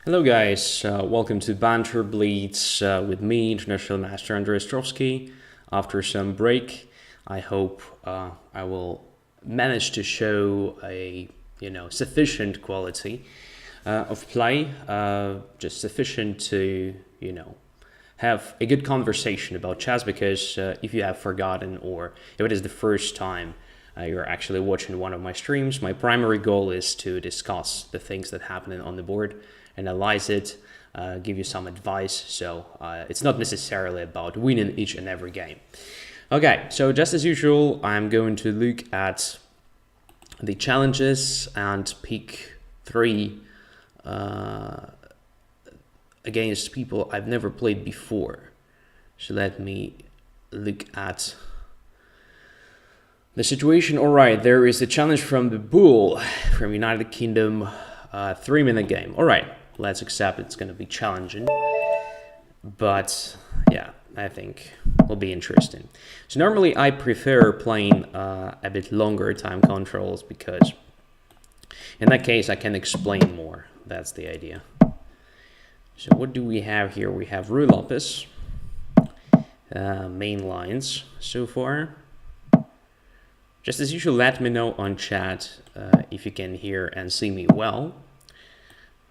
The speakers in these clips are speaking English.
Hello guys, welcome to Banter Blitz with me, International Master Andrey Ostrovskiy. After some break, I hope I will manage to show a sufficient quality of play, just sufficient to have a good conversation about chess. Because if you have forgotten, or if it is the first time you're actually watching one of my streams, my primary goal is to discuss the things that happen on the board, analyze it, give you some advice. So it's not necessarily about winning each and every game. Okay, so just as usual, I'm going to look at the challenges and pick three against people I've never played before. So let me look at the situation. All right, there is a challenge from the Bull from United Kingdom, 3-minute game. All right, let's accept it's going to be challenging, but yeah, I think will be interesting. So normally I prefer playing a bit longer time controls, because in that case I can explain more. That's the idea. So what do we have here? We have Ruy Lopez, main lines so far. Just as usual, let me know on chat if you can hear and see me well.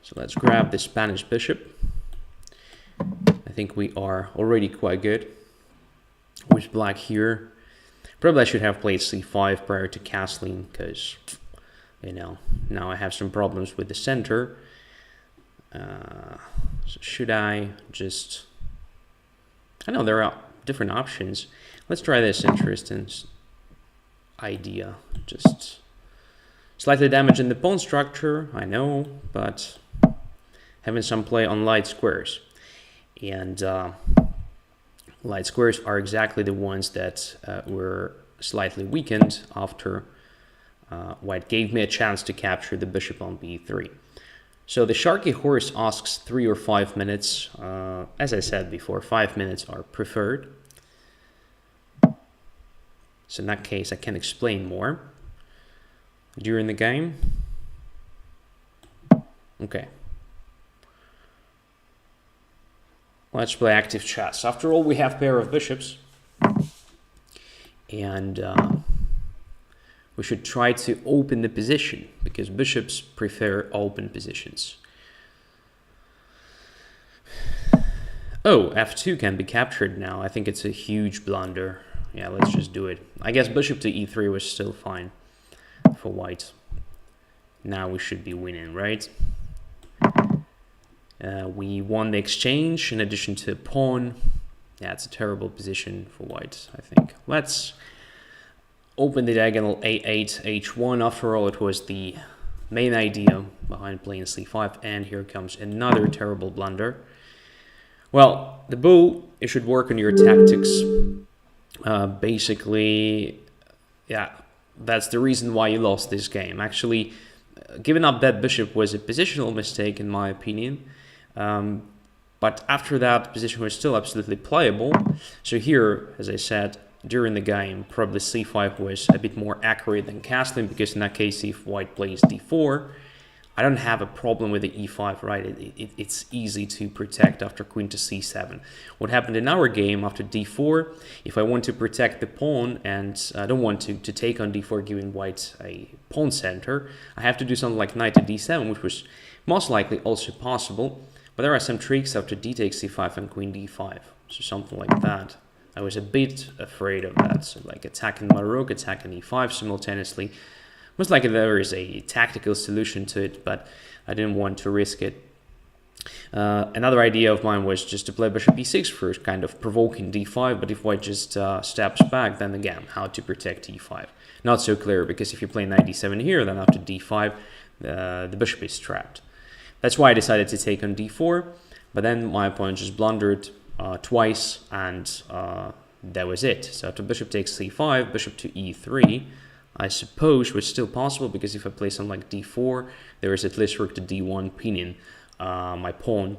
So let's grab the Spanish bishop. I think we are already quite good with black here. Probably I should have played c5 prior to castling, because now I have some problems with the center. So should I just... I know there are different options. Let's try this interesting idea. Just slightly damaging the pawn structure, I know, but having some play on light squares. And light squares are exactly the ones that were slightly weakened after white gave me a chance to capture the bishop on b3. So the Sharky horse asks 3 or 5 minutes. As I said before, 5 minutes are preferred. So in that case, I can explain more during the game. Okay. Let's play active chess. After all, we have pair of bishops. And we should try to open the position, because bishops prefer open positions. Oh, f2 can be captured now. I think it's a huge blunder. Yeah, let's just do it. I guess bishop to e3 was still fine for white. Now we should be winning, right? We won the exchange in addition to a pawn. Yeah, it's a terrible position for white, I think. Let's open the diagonal a8, h1. After all, it was the main idea behind playing c5. And here comes another terrible blunder. Well, the bull, you should work on your tactics. Basically, yeah, that's the reason why you lost this game. Actually, giving up that bishop was a positional mistake, in my opinion. But after that, the position was still absolutely playable. So here, as I said, during the game, probably c5 was a bit more accurate than castling, because in that case, if white plays d4, I don't have a problem with the e5, right? It's easy to protect after queen to c7. What happened in our game after d4, if I want to protect the pawn and I don't want to take on d4 giving white a pawn center, I have to do something like knight to d7, which was most likely also possible. But there are some tricks after d takes c5 and queen d5. So something like that. I was a bit afraid of that. So like attacking my rook, attacking e5 simultaneously. Most likely there is a tactical solution to it, but I didn't want to risk it. Another idea of mine was just to play bishop e6 first, kind of provoking d5, but if white just steps back, then again, how to protect e5. Not so clear, because if you play knight d7 here, then after d5, the bishop is trapped. That's why I decided to take on d4, but then my opponent just blundered twice, and that was it. So after bishop takes c5, bishop to e3, I suppose was still possible, because if I play something like d4, there is at least rook to d1 pinning my pawn.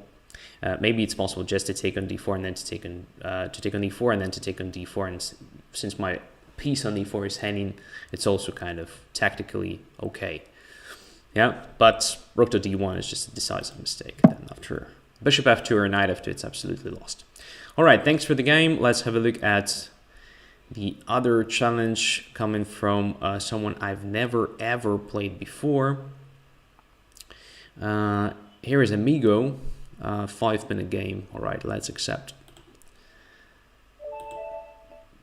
Maybe it's possible just to take on d4 and then to take on e4 and then to take on d4. And since my piece on e4 is hanging, it's also kind of tactically okay. Yeah, but rook to d1 is just a decisive mistake. Then after bishop f2 or knight f2, it's absolutely lost. All right, thanks for the game. Let's have a look at the other challenge coming from someone I've never ever played before. Here is Amigo, 5-minute game. All right, let's accept.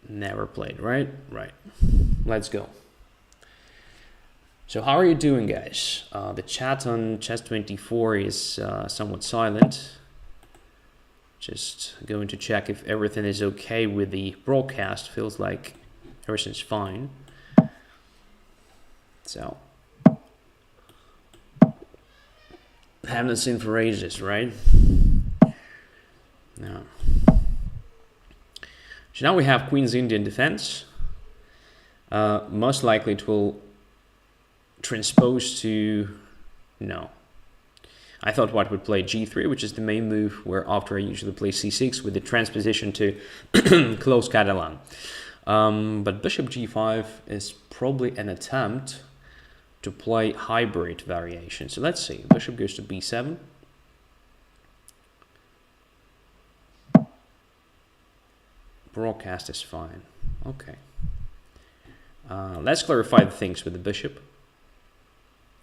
Never played, right? Right. Let's go. So how are you doing, guys? The chat on Chess24 is somewhat silent. Just going to check if everything is okay with the broadcast. Feels like everything's fine. So, haven't seen for ages, right? No. So now we have Queen's Indian defense. Most likely it will transpose to no. I thought white would play g3, which is the main move, where after I usually play c6 with the transposition to close Catalan. But bishop g5 is probably an attempt to play hybrid variation. So let's see. Bishop goes to b7. Broadcast is fine. Okay. Let's clarify the things with the bishop.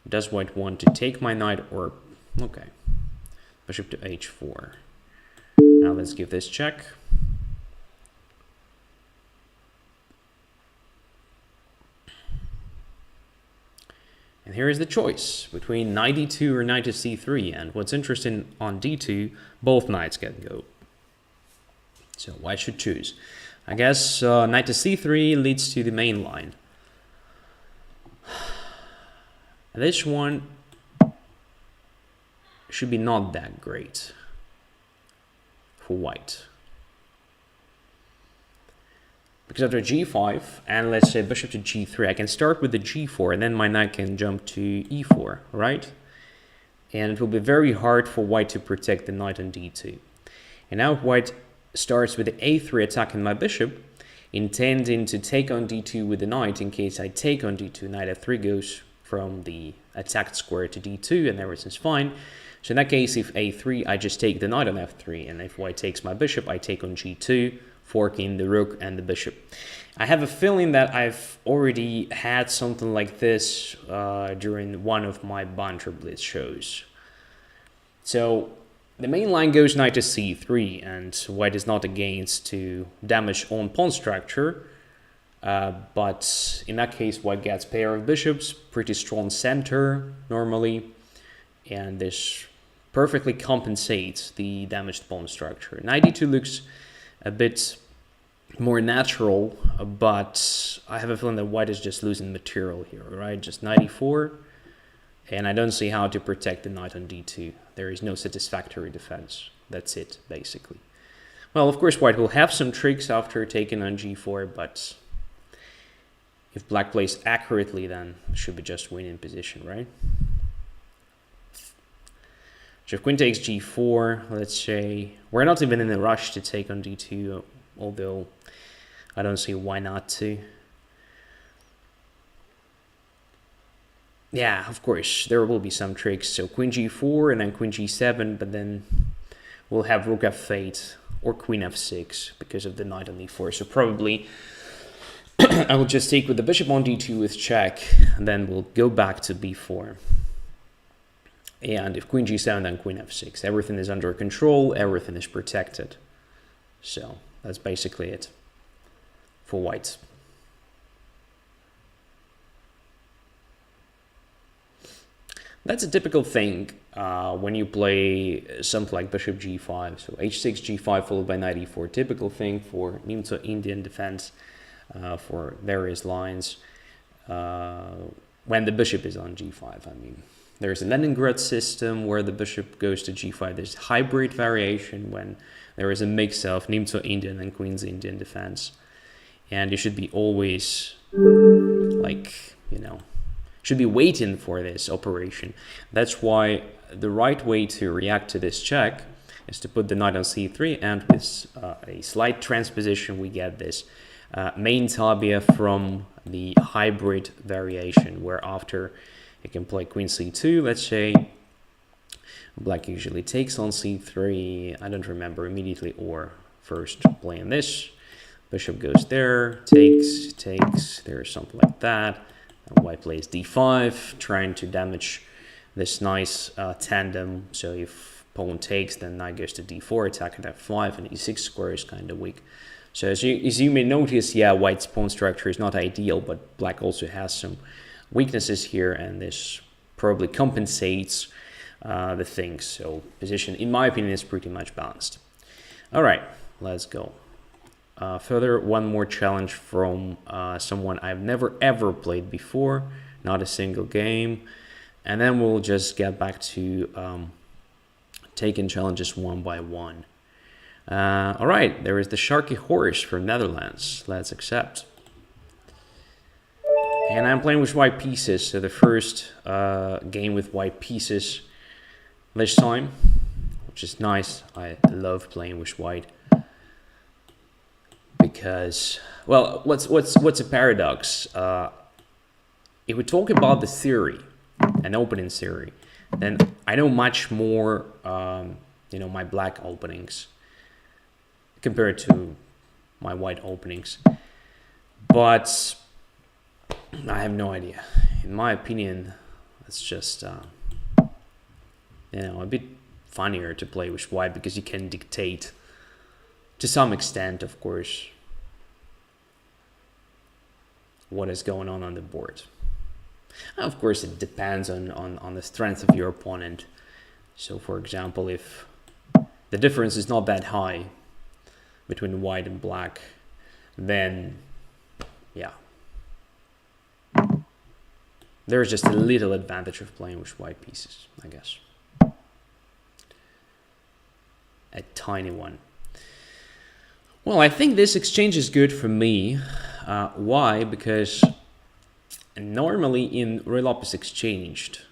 Does white want to take my knight or... Okay. Bishop to h4. Now let's give this check. And here is the choice between knight d2 or knight to c3. And what's interesting, on d2, both knights can go. So white should choose. I guess knight to c3 leads to the main line. This one should be not that great for white. Because after g5, and let's say bishop to g3, I can start with the g4, and then my knight can jump to e4, right? And it will be very hard for white to protect the knight on d2. And now white starts with the a3 attacking my bishop, intending to take on d2 with the knight in case I take on d2. Knight f3 goes from the attacked square to d2, and everything's fine. So in that case, if a3, I just take the knight on f3, and if white takes my bishop, I take on g2, forking the rook and the bishop. I have a feeling that I've already had something like this during one of my Banter Blitz shows. So the main line goes knight to c3, and white is not against to damage on pawn structure. But in that case, white gets pair of bishops, pretty strong center normally, and this perfectly compensates the damaged pawn structure. Knight d2 looks a bit more natural, but I have a feeling that white is just losing material here, right? Just knight e4, and I don't see how to protect the knight on d2. There is no satisfactory defense. That's it, basically. Well, of course, white will have some tricks after taking on g4, but if black plays accurately, then it should be just winning position, right? So if queen takes g4, let's say, we're not even in a rush to take on d2, although I don't see why not to. Yeah, of course, there will be some tricks. So queen g4 and then queen g7, but then we'll have rook f8 or queen f6 because of the knight on e4. So probably I will just take with the bishop on d2 with check, and then we'll go back to b4. And if queen g7, then queen f6. Everything is under control, everything is protected. So that's basically it for white. That's a typical thing when you play something like bishop g5. So h6, g5 followed by knight e4. Typical thing for Nimzo Indian defense for various lines when the bishop is on g5, I mean. There's a Leningrad system where the bishop goes to g5. There's hybrid variation when there is a mix of Nimzo Indian and Queen's Indian defense. And you should be always, like, you know, should be waiting for this operation. That's why the right way to react to this check is to put the knight on c3, and with a slight transposition we get this main tabia from the hybrid variation, where after You can play queen c2, let's say. Black usually takes on c3. I don't remember immediately, or first playing this. Bishop goes there, takes, there's something like that. And white plays d5, trying to damage this nice tandem. So if pawn takes, then knight goes to d4, attack at f5, and e6 square is kind of weak. So as you may notice, yeah, white's pawn structure is not ideal, but black also has some weaknesses here, and this probably compensates the things. So position, in my opinion, is pretty much balanced. All right, let's go. Further, one more challenge from someone I've never ever played before, not a single game, and then we'll just get back to taking challenges one by one. All right, there is the Sharky Horse from Netherlands. Let's accept. And I'm playing with white pieces, so the first game with white pieces this time, which is nice. I love playing with white. Because, well, what's a paradox? If we talk about the theory, an opening theory, then I know much more, my black openings compared to my white openings. But I have no idea. In my opinion, it's just, a bit funnier to play with white because you can dictate, to some extent, of course, what is going on the board. Of course, it depends on the strength of your opponent. So, for example, if the difference is not that high between white and black, then, yeah, there's just a little advantage of playing with white pieces, I guess. A tiny one. Well, I think this exchange is good for me. Why? Because normally in Ruy Lopez exchanged,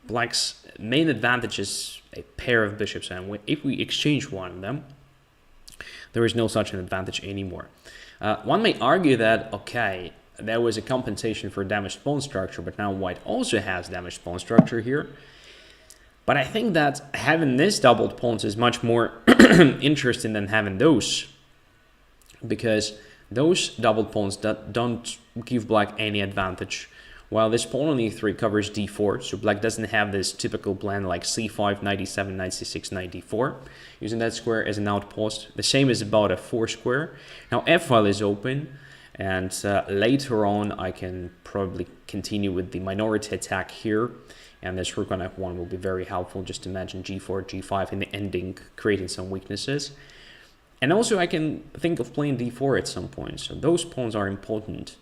black's main advantage is a pair of bishops, and if we exchange one of them, there is no such an advantage anymore. One may argue that, okay, there was a compensation for damaged pawn structure, but now white also has damaged pawn structure here. But I think that having this doubled pawns is much more interesting than having those, because those doubled pawns that don't give black any advantage, while this pawn on e3 covers d4, so black doesn't have this typical plan like c5, knight e7, knight c6, knight d4, using that square as an outpost. The same is about f4 square. Now f-file is open, and later on I can probably continue with the minority attack here, and this rook on f1 will be very helpful. Just imagine g4, g5 in the ending, creating some weaknesses. And also I can think of playing d4 at some point, so those pawns are important.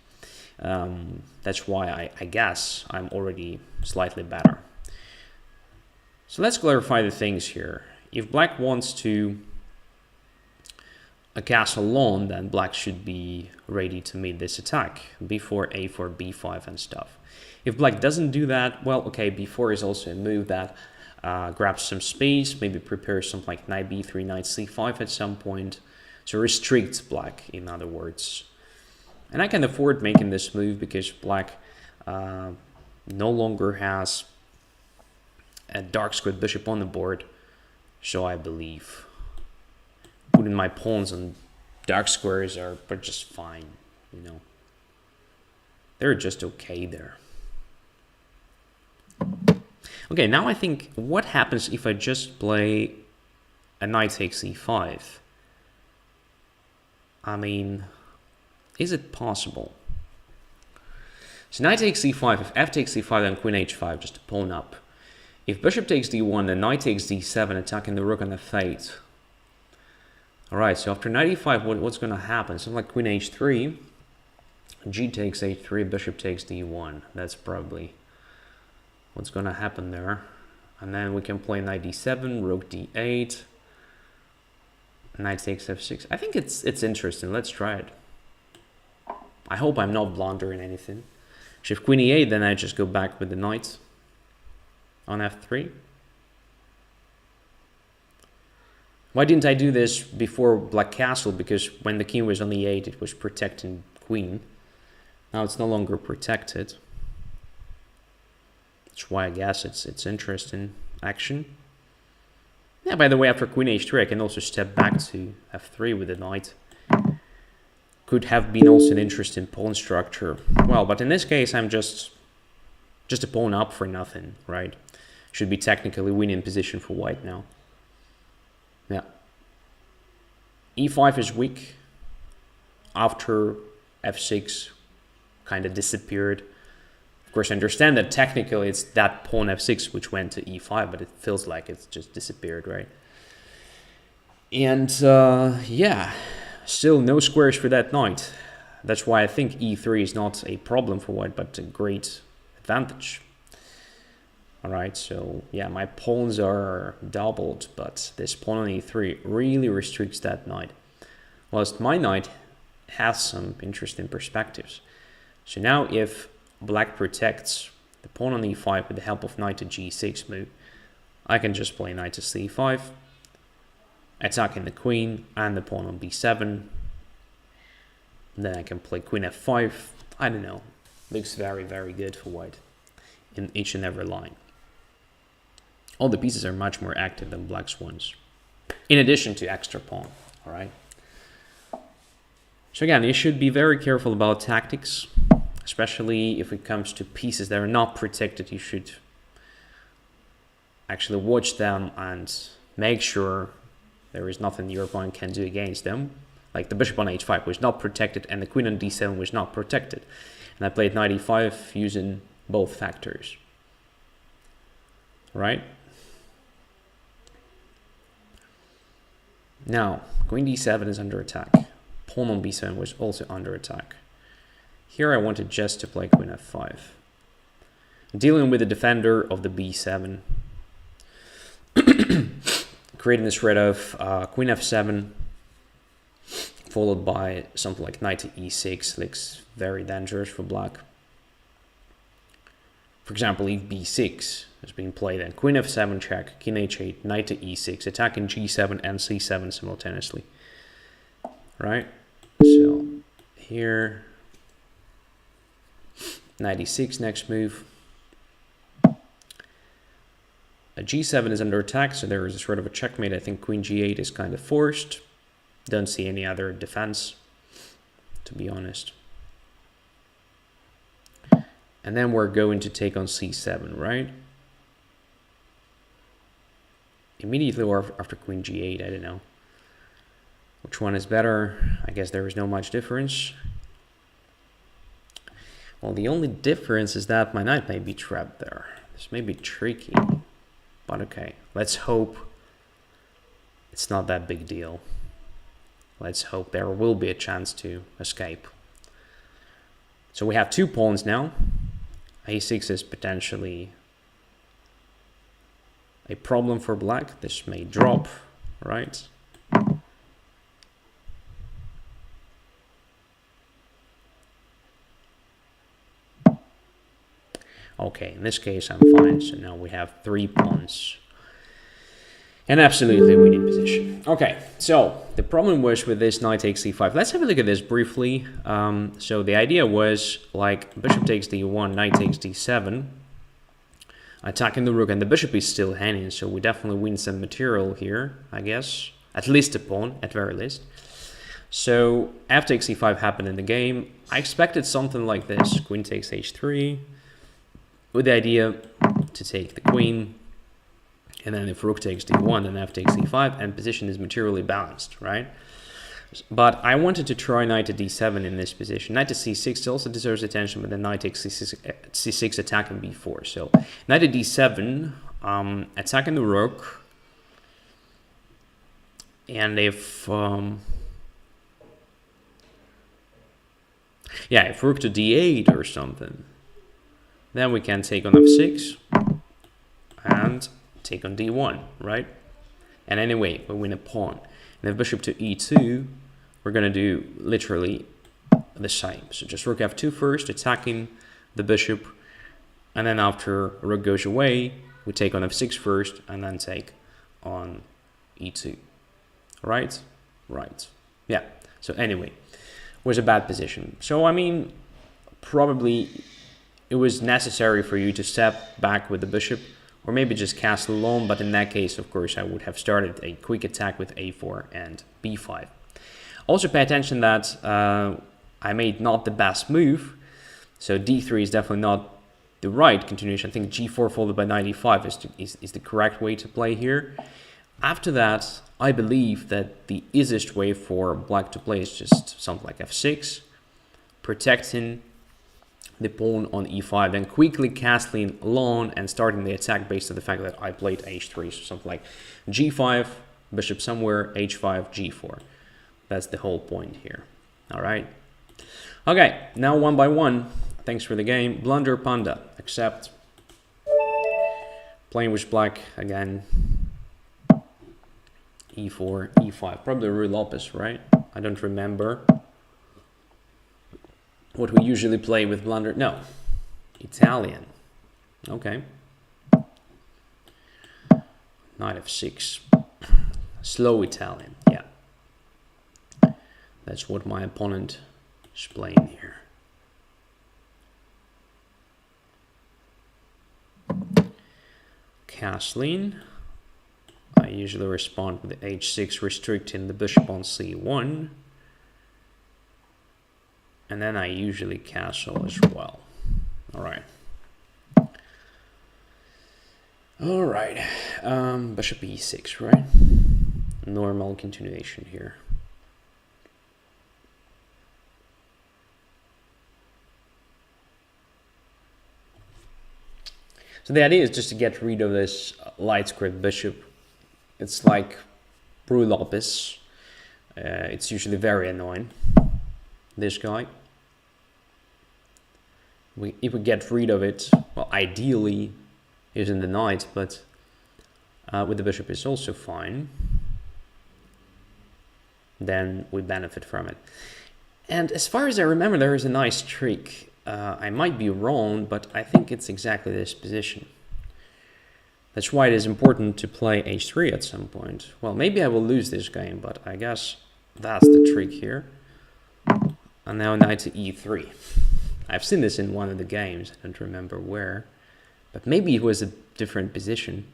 That's why I guess I'm already slightly better. So let's clarify the things here. If black wants to a castle long, then black should be ready to meet this attack. b4, a4, b5 and stuff. If black doesn't do that, well, okay, b4 is also a move that grabs some space, maybe prepares something like knight b3, knight c5 at some point. So restricts black, in other words. And I can afford making this move because black no longer has a dark squared bishop on the board. So I believe putting my pawns on dark squares are just fine, you know. They're just okay there. Okay, now I think, what happens if I just play a knight takes e5? I mean, is it possible? So knight takes e5, if f takes e5, then queen h5, just a pawn up. If bishop takes d1, then knight takes d7, attacking the rook on f8. Alright, so after knight e5, what's going to happen? Something like queen h3, g takes h3, bishop takes d1. That's probably what's going to happen there. And then we can play knight d7, rook d8, knight takes f6. I think it's interesting. Let's try it. I hope I'm not blundering anything. So if queen e8, then I just go back with the knight on f3. Why didn't I do this before black castle? Because when the king was on e8, it was protecting queen. Now it's no longer protected. That's why I guess it's interesting action. Yeah, by the way, after queen h3, I can also step back to f3 with the knight. Could have been also an interesting pawn structure. Well, but in this case, I'm just a pawn up for nothing, right? Should be technically winning position for white now. Yeah. e5 is weak. After f6 kind of disappeared. Of course, I understand that technically it's that pawn f6 which went to e5, but it feels like it's just disappeared, right? And yeah, still no squares for that knight. That's why I think e3 is not a problem for white, but a great advantage. All right, so yeah, my pawns are doubled, but this pawn on e3 really restricts that knight. Whilst my knight has some interesting perspectives. So now if black protects the pawn on e5 with the help of knight to g6 move, I can just play knight to c5, attacking the queen and the pawn on b7. And then I can play queen f5. I don't know. Looks very, very good for white in each and every line. All the pieces are much more active than black's ones, in addition to extra pawn, all right? So again, you should be very careful about tactics, especially if it comes to pieces that are not protected. You should actually watch them and make sure there is nothing your opponent can do against them. Like the bishop on h5 was not protected and the queen on d7 was not protected. And I played knight e5 using both factors. Right? Now, queen d7 is under attack. Pawn on b7 was also under attack. Here I wanted just to play queen f5. Dealing with the defender of the b7. Creating this threat of queen f7, followed by something like knight to e6, looks very dangerous for black. For example, if b6 has been played, and queen f7 check, king h8, knight to e6, attacking g7 and c7 simultaneously. Right? So here, knight e6, next move. G7 is under attack, so there is a sort of a checkmate. I think queen g8 is kind of forced. Don't see any other defense, to be honest. And then we're going to take on c7, right? Immediately or after queen g8, I don't know. Which one is better? I guess there is no much difference. Well, the only difference is that my knight may be trapped there. This may be tricky. But okay, let's hope it's not that big deal. Let's hope there will be a chance to escape. So we have two pawns now. a6 is potentially a problem for black. This may drop, right? Okay, in this case I'm fine. So now we have three pawns. And absolutely winning position. Okay, so the problem was with this knight takes c5. Let's have a look at this briefly. So the idea was like bishop takes d1, knight takes d7, attacking the rook, and the bishop is still hanging. So we definitely win some material here, I guess. At least a pawn, at very least. So f takes c5 happened in the game. I expected something like this. Queen takes h3. With the idea to take the queen, and then if rook takes d1, then f takes e5, and position is materially balanced, right? But I wanted to try knight to d7 in this position. Knight to c6 also deserves attention, but then knight takes c6 attacking b4. So knight to d7, attacking the rook, and if yeah, if rook to d8 or something, then we can take on f6 and take on d1, right? And anyway, we win a pawn. And if bishop to e2, we're going to do literally the same. So just rook f2 first, attacking the bishop. And then after rook goes away, we take on f6 first and then take on e2. Right? Right. Yeah. So anyway, it was a bad position. So, I mean, probably it was necessary for you to step back with the bishop, or maybe just castle alone, but in that case, of course, I would have started a quick attack with a4 and b5. Also pay attention that I made not the best move, so d3 is definitely not the right continuation. I think g4 followed by knight e5 is the correct way to play here. After that, I believe that the easiest way for black to play is just something like f6, protecting the pawn on e5, then quickly castling alone and starting the attack based on the fact that I played h3, so something like g5, bishop somewhere, h5, g4. That's the whole point here. All right. Okay, now one by one. Thanks for the game. Blunder Panda, accept. Playing with black again. e4, e5. Probably Ruy Lopez, right? I don't remember what we usually play with blunder. No, Italian. Okay. Knight f6. Slow Italian, yeah. That's what my opponent is playing here. Castling. I usually respond with h6, restricting the bishop on c1. And then I usually castle as well. All right. All right. Bishop e6, right? Normal continuation here. So the idea is just to get rid of this light squared bishop. It's like Ruy Lopez. It's usually very annoying. This guy. If we get rid of it, well, ideally using the knight, but with the bishop is also fine. Then we benefit from it. And as far as I remember, there is a nice trick. I might be wrong, but I think it's exactly this position. That's why it is important to play h3 at some point. Well, maybe I will lose this game, but I guess that's the trick here. And now knight to e3. I've seen this in one of the games. I don't remember where, but maybe it was a different position.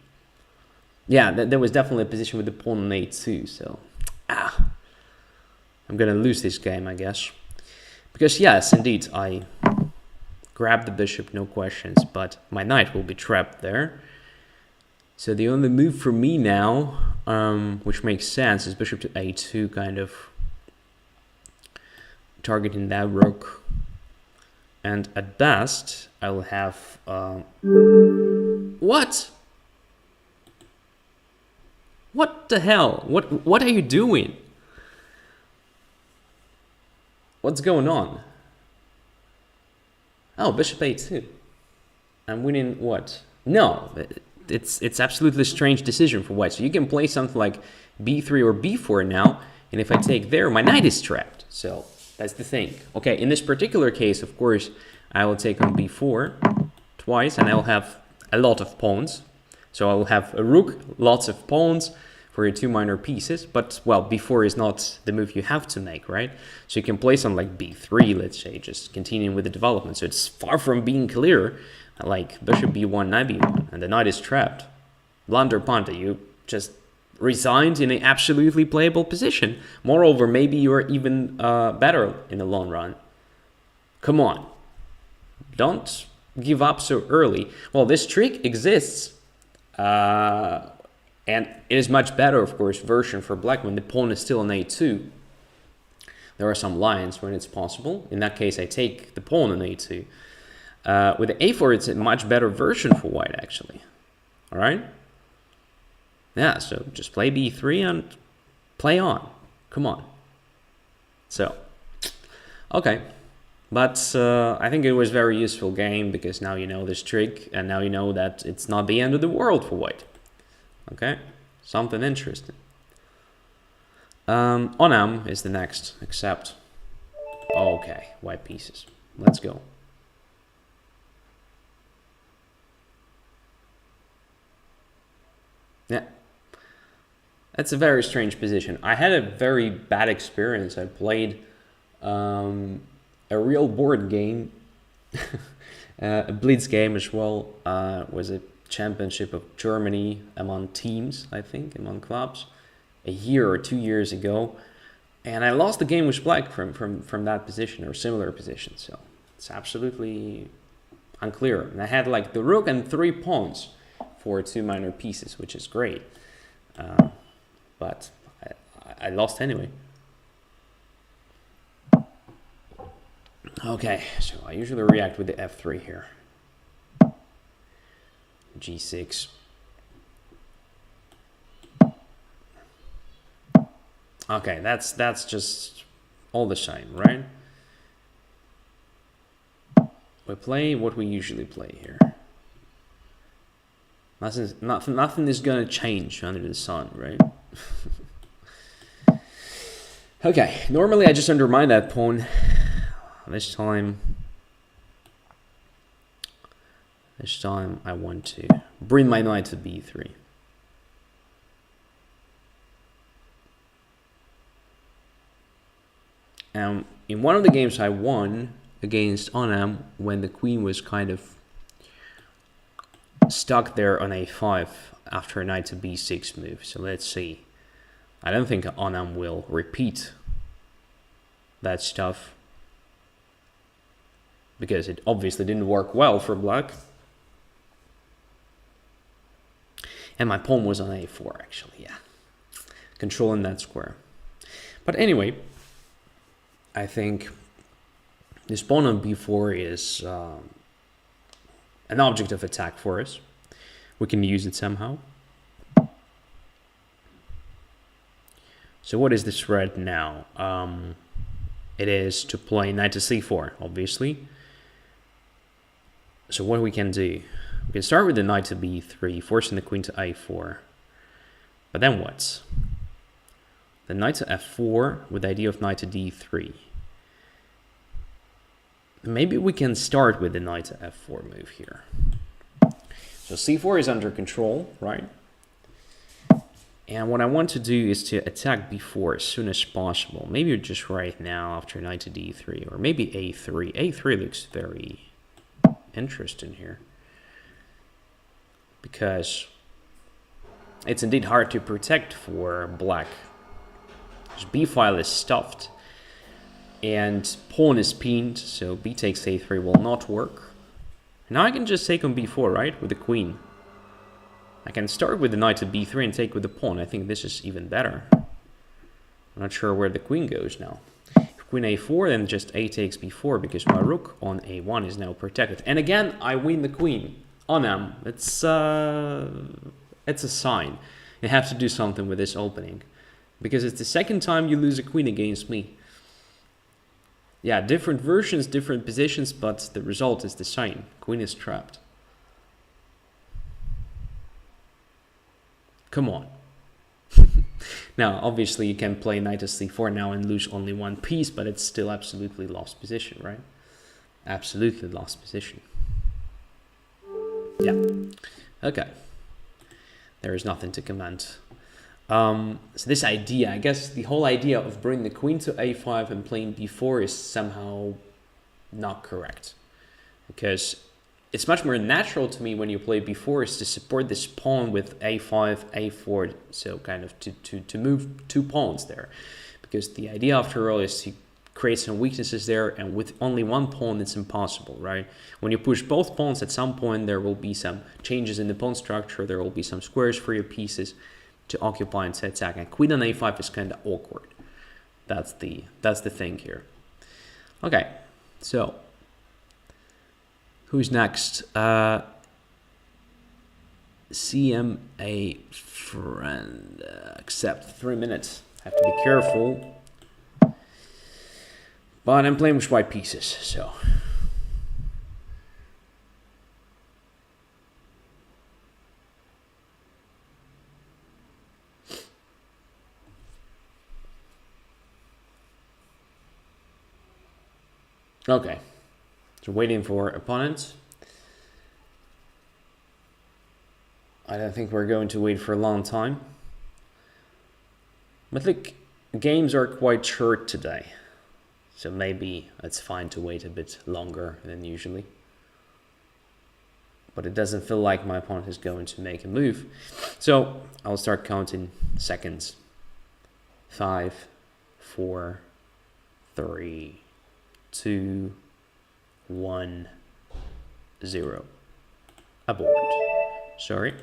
Yeah, there was definitely a position with the pawn on a2. So, I'm gonna lose this game, I guess. Because yes, indeed, I grab the bishop, no questions, but my knight will be trapped there. So the only move for me now, which makes sense, is bishop to a2, kind of targeting that rook. And at best, I will have... What? What the hell? What are you doing? What's going on? Oh, bishop a2. I'm winning what? No, it's absolutely a strange decision for white. So you can play something like b3 or b4 now, and if I take there, my knight is trapped. So that's the thing. Okay, in this particular case, of course, I will take on b4 twice, and I'll have a lot of pawns. So I will have a rook, lots of pawns for your two minor pieces, but well, b4 is not the move you have to make, right? So you can play something like b3, let's say, just continuing with the development. So it's far from being clear, like bishop b1, knight b1, and the knight is trapped. Blunder Panta, you just resigned in an absolutely playable position. Moreover, maybe you're even better in the long run. Come on, don't give up so early. Well, this trick exists. And it is much better, of course, version for black when the pawn is still on a2. There are some lines when it's possible. In that case, I take the pawn on a2. With the a4, it's a much better version for white, actually. All right? Yeah, so just play b3 and play on. Come on. So, okay. But I think it was a very useful game because now you know this trick and now you know that it's not the end of the world for white. Okay, something interesting. Onam is the next, except... Okay, white pieces. Let's go. Yeah. That's a very strange position. I had a very bad experience. I played a real board game A Blitz game as well. Was a championship of Germany among teams, I think, among clubs, a year or 2 years ago. And I lost the game with black from that position or similar position. So it's absolutely unclear. And I had like the rook and 3 pawns for 2 minor pieces, which is great. But I lost anyway. Okay, so I usually react with the f3 here. g6. Okay, that's just all the same, right? We play what we usually play here. Nothing is gonna change under the sun, right? Okay, normally I just undermine that pawn. This time I want to bring my knight to b3. In one of the games I won against Anam when the queen was kind of stuck there on a5 after a knight to b6 move. So let's see. I don't think Anam will repeat that stuff, because it obviously didn't work well for black. And my pawn was on a4 actually, yeah. Controlling that square. But anyway, I think this pawn on b4 is an object of attack for us. We can use it somehow. So what is the threat now? It is to play knight to c4, obviously. So what we can do, we can start with the knight to b3, forcing the queen to a4. But then what? The knight to f4 with the idea of knight to d3. Maybe we can start with the knight to f4 move here. So c4 is under control, right? And what I want to do is to attack b4 as soon as possible. Maybe just right now after knight to d3, or maybe a3. a3 looks very interesting here, because it's indeed hard to protect for black. This b file is stuffed and pawn is pinned, so b takes a3 will not work. Now I can just take on b4, right, with the queen. I can start with the knight to b3 and take with the pawn. I think this is even better. I'm not sure where the queen goes now. If queen a4, then just a takes b4, because my rook on a1 is now protected. And again, I win the queen on m. It's a sign. You have to do something with this opening, because it's the second time you lose a queen against me. Yeah, different versions, different positions, but the result is the same. Queen is trapped. Come on. Now, obviously, you can play knight to c4 now and lose only one piece, but it's still absolutely lost position, right? Absolutely lost position. Yeah. Okay. There is nothing to comment. So this idea, I guess the whole idea of bringing the queen to a5 and playing b4 is somehow not correct, because it's much more natural to me when you play b4 is to support this pawn with a5, a4, so kind of to move 2 pawns there, because the idea after all is to create some weaknesses there, and with only 1 pawn it's impossible, right? When you push both pawns, at some point there will be some changes in the pawn structure, there will be some squares for your pieces to occupy and to attack, and queen on a5 is kind of awkward. That's the thing here. Okay, so who's next? CMA friend. Accept 3 minutes. Have to be careful. But I'm playing with white pieces, so. Okay, so waiting for opponents. I don't think we're going to wait for a long time. But look, games are quite short today, so maybe it's fine to wait a bit longer than usually. but it doesn't feel like my opponent is going to make a move. So I'll start counting seconds. 5, 4, 3, 2, 1, 0. Abort. Sorry.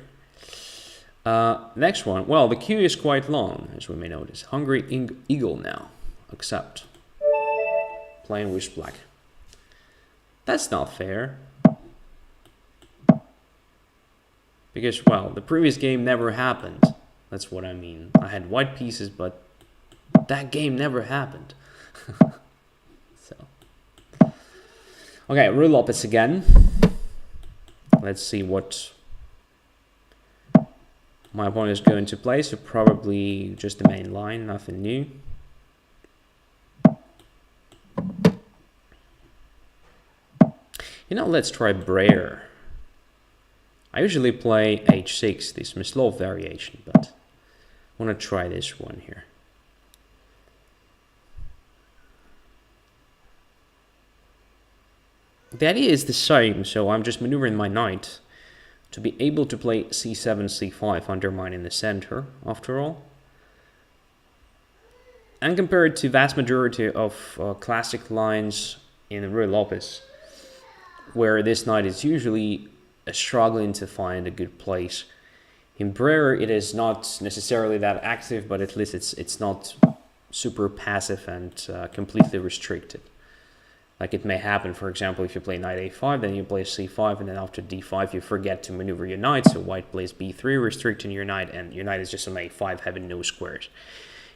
Next one. Well, the queue is quite long, as we may notice. Hungry Eagle now. Accept. Playing with black. That's not fair. Because, well, the previous game never happened. That's what I mean. I had white pieces, but that game never happened. So. Okay, Ruy Lopez again. Let's see what my opponent is going to play. So probably just the main line, nothing new. You know, let's try Breyer. I usually play h6, this Mislov variation, but I want to try this one here. The idea is the same, so I'm just maneuvering my knight to be able to play c7, c5, undermining the center, after all. And compared to vast majority of classic lines in Ruy Lopez, where this knight is usually struggling to find a good place. In Breyer, it is not necessarily that active, but at least it's not super passive and completely restricted. Like it may happen, for example, if you play knight a5, then you play c5, and then after d5 you forget to maneuver your knight, so white plays b3, restricting your knight, and your knight is just on a5 having no squares.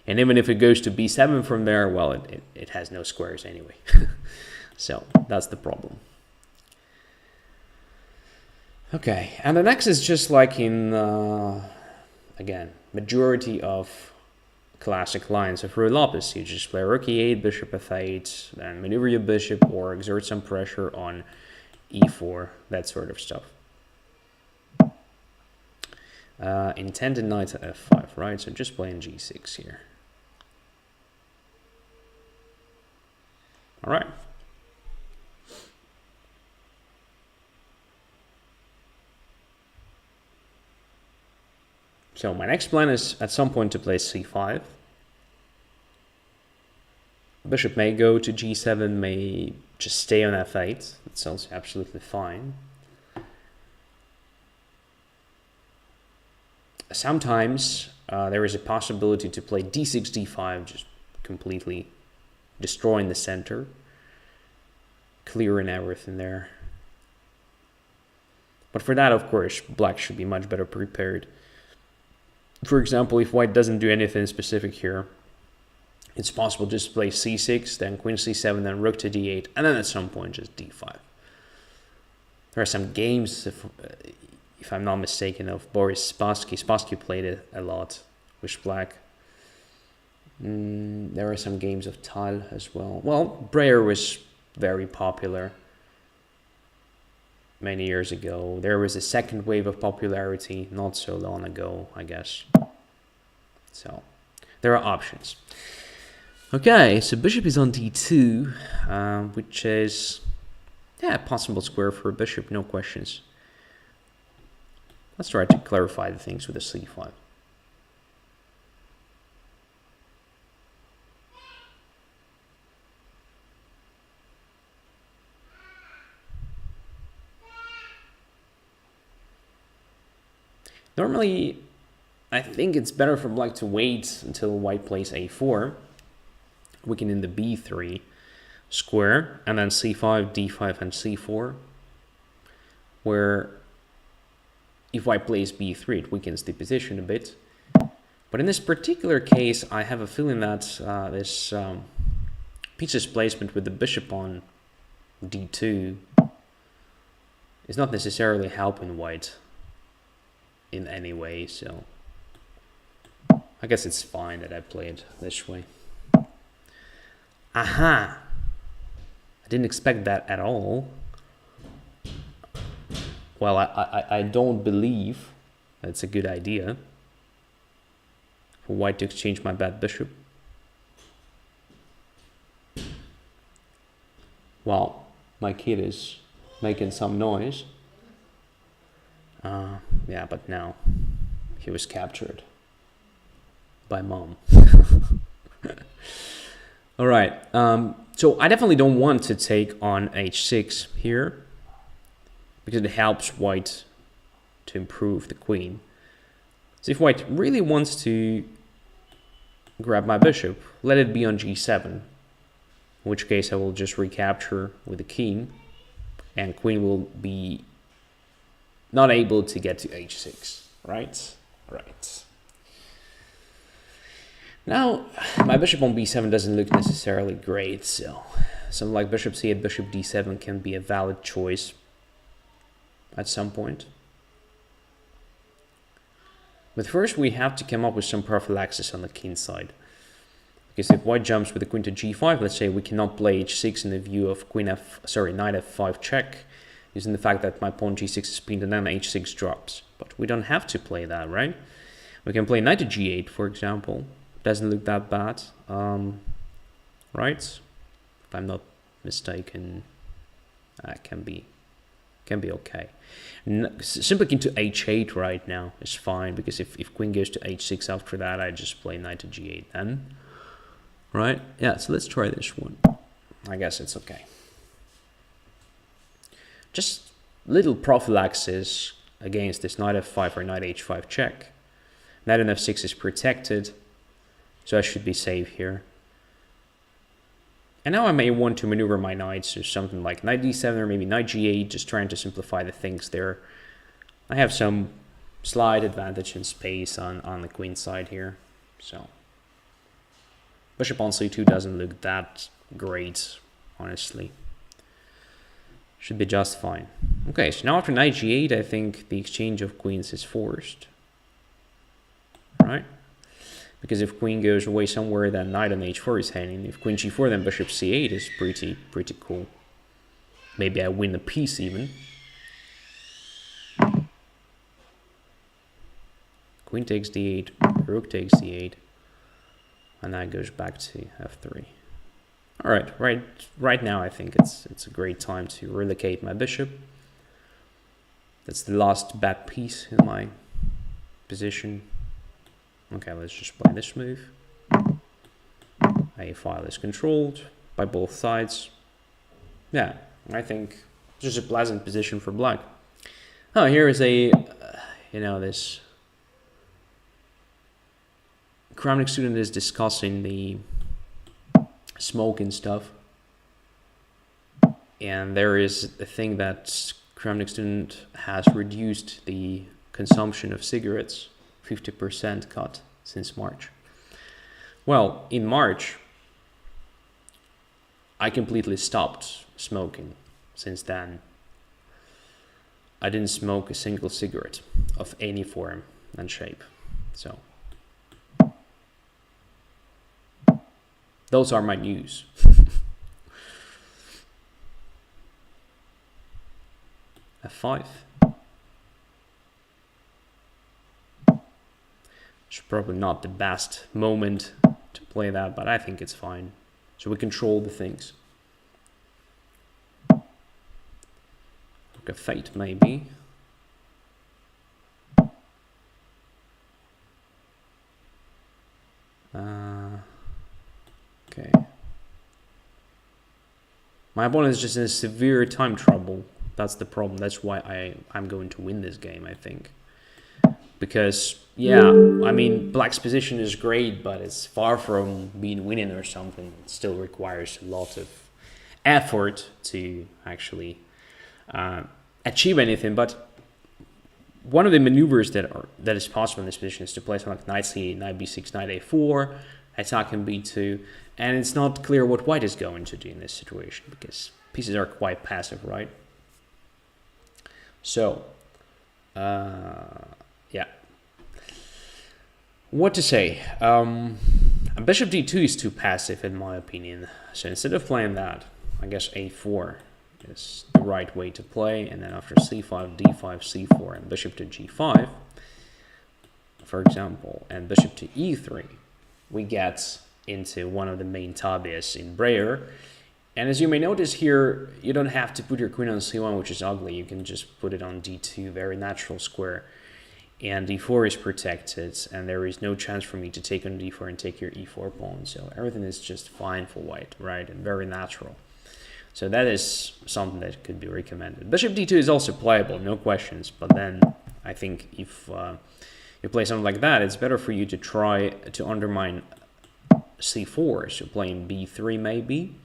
And even if it goes to b7 from there, well, it has no squares anyway. So that's the problem. Okay, and the next is just like in, again, majority of classic lines of Ruy Lopez. You just play rook e8, bishop f8, then maneuver your bishop or exert some pressure on e4, that sort of stuff. Intended knight to f5, right? So just playing g6 here. All right. So my next plan is at some point to play c5. Bishop may go to g7, may just stay on f8. That's also absolutely fine. Sometimes there is a possibility to play d6, d5, just completely destroying the center, clearing everything there. But for that, of course, black should be much better prepared. For example, if white doesn't do anything specific here, it's possible just to play c6, then queen c7, then rook to d8, and then at some point just d5. There are some games, if I'm not mistaken, of Boris Spassky. Spassky played it a lot with black. There are some games of Tal as well. Well, Breyer was very popular many years ago. There was a second wave of popularity not so long ago, I guess. So there are options. Okay, so bishop is on d2, which is a possible square for a bishop, no questions. Let's try to clarify the things with a c5. Normally, I think it's better for black to wait until white plays a4, weakening the b3 square, and then c5, d5, and c4, where if white plays b3, it weakens the position a bit. But in this particular case, I have a feeling that this piece's placement with the bishop on d2 is not necessarily helping white in any way, so I guess it's fine that I play it this way. Aha! I didn't expect that at all. Well, I don't believe that's a good idea for white to exchange my bad bishop. Well, my kid is making some noise. Yeah, but now he was captured by mom. All right. So I definitely don't want to take on h6 here because it helps white to improve the queen. So if white really wants to grab my bishop, let it be on g7, in which case I will just recapture with the king, and queen will be not able to get to h6, right? Right. Now, my bishop on b7 doesn't look necessarily great, so something like bishop c8, bishop d7 can be a valid choice at some point. But first we have to come up with some prophylaxis on the king side. Because if white jumps with the queen to g5, let's say we cannot play h6 in the view of knight f5 check, using the fact that my pawn g6 is pinned and then h6 drops. But we don't have to play that, right? We can play knight to g8, for example. Doesn't look that bad, right? If I'm not mistaken, can be okay. Simply king to h8 right now is fine, because if queen goes to h6 after that, I just play knight to g8 then. Right? Yeah, so let's try this one. I guess it's okay. Just little prophylaxis against this knight f5 or knight h5 check. Knight on f6 is protected, so I should be safe here. And now I may want to maneuver my knights to something like knight d7 or maybe knight g8, just trying to simplify the things there. I have some slight advantage in space on the queen side here, so bishop on c2 doesn't look that great, honestly. Should be just fine. Okay, so now after knight g8, I think the exchange of queens is forced, right? Because if queen goes away somewhere, then knight on h4 is hanging. If queen g4, then bishop c8 is pretty cool. Maybe I win a piece even. Queen takes d8, rook takes d8, and that goes back to f3. All right now I think it's a great time to relocate my bishop. That's the last bad piece in my position. Okay, let's just play this move. A file is controlled by both sides. Yeah, I think it's just a pleasant position for black. Oh, here is a, this Kramnik student is discussing the smoking stuff. And there is a thing that Kramnik student has reduced the consumption of cigarettes. 50% cut since March. Well, in March, I completely stopped smoking. Since then, I didn't smoke a single cigarette of any form and shape. So, those are my news. F5. It's probably not the best moment to play that, but I think it's fine. So we control the things. Rook f8 maybe. Okay. My opponent is just in severe time trouble. That's the problem. That's why I'm going to win this game, I think. Because, yeah, I mean, black's position is great, but it's far from being winning or something. It still requires a lot of effort to actually achieve anything. But one of the maneuvers that is possible in this position is to play something like knight c8, knight b6, knight a4, attacking b2. And it's not clear what white is going to do in this situation, because pieces are quite passive, right? So, yeah. What to say? Bishop d2 is too passive in my opinion. So instead of playing that, I guess a4 is the right way to play. And then after c5, d5, c4, and bishop to g5, for example, and bishop to e3, we get into one of the main tabias in Breyer. And as you may notice here, you don't have to put your queen on c1, which is ugly. You can just put it on d2, very natural square. and d4 is protected, and there is no chance for me to take on d4 and take your e4 pawn. So everything is just fine for white, right, and very natural. So that is something that could be recommended. Bishop d2 is also playable, no questions, but then I think if you play something like that, it's better for you to try to undermine c4, so playing b3 maybe,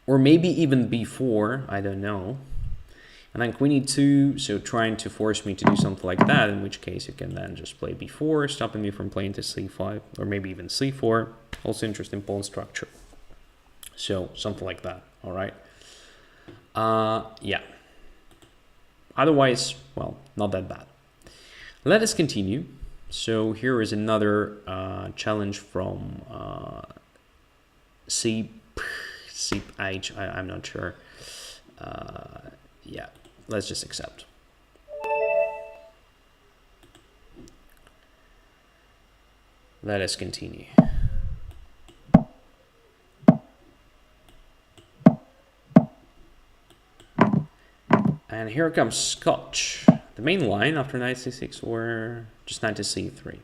or maybe even b4, I don't know. And then queen e2, so trying to force me to do something like that, in which case you can then just play b4, stopping me from playing to c5, or maybe even c4. Also interesting pawn structure. So something like that, all right? Yeah. Otherwise, well, not that bad. Let us continue. So here is another challenge from I'm not sure. Yeah, let's just accept. Let us continue. And here comes Scotch. The main line after knight c6 or just knight to c3,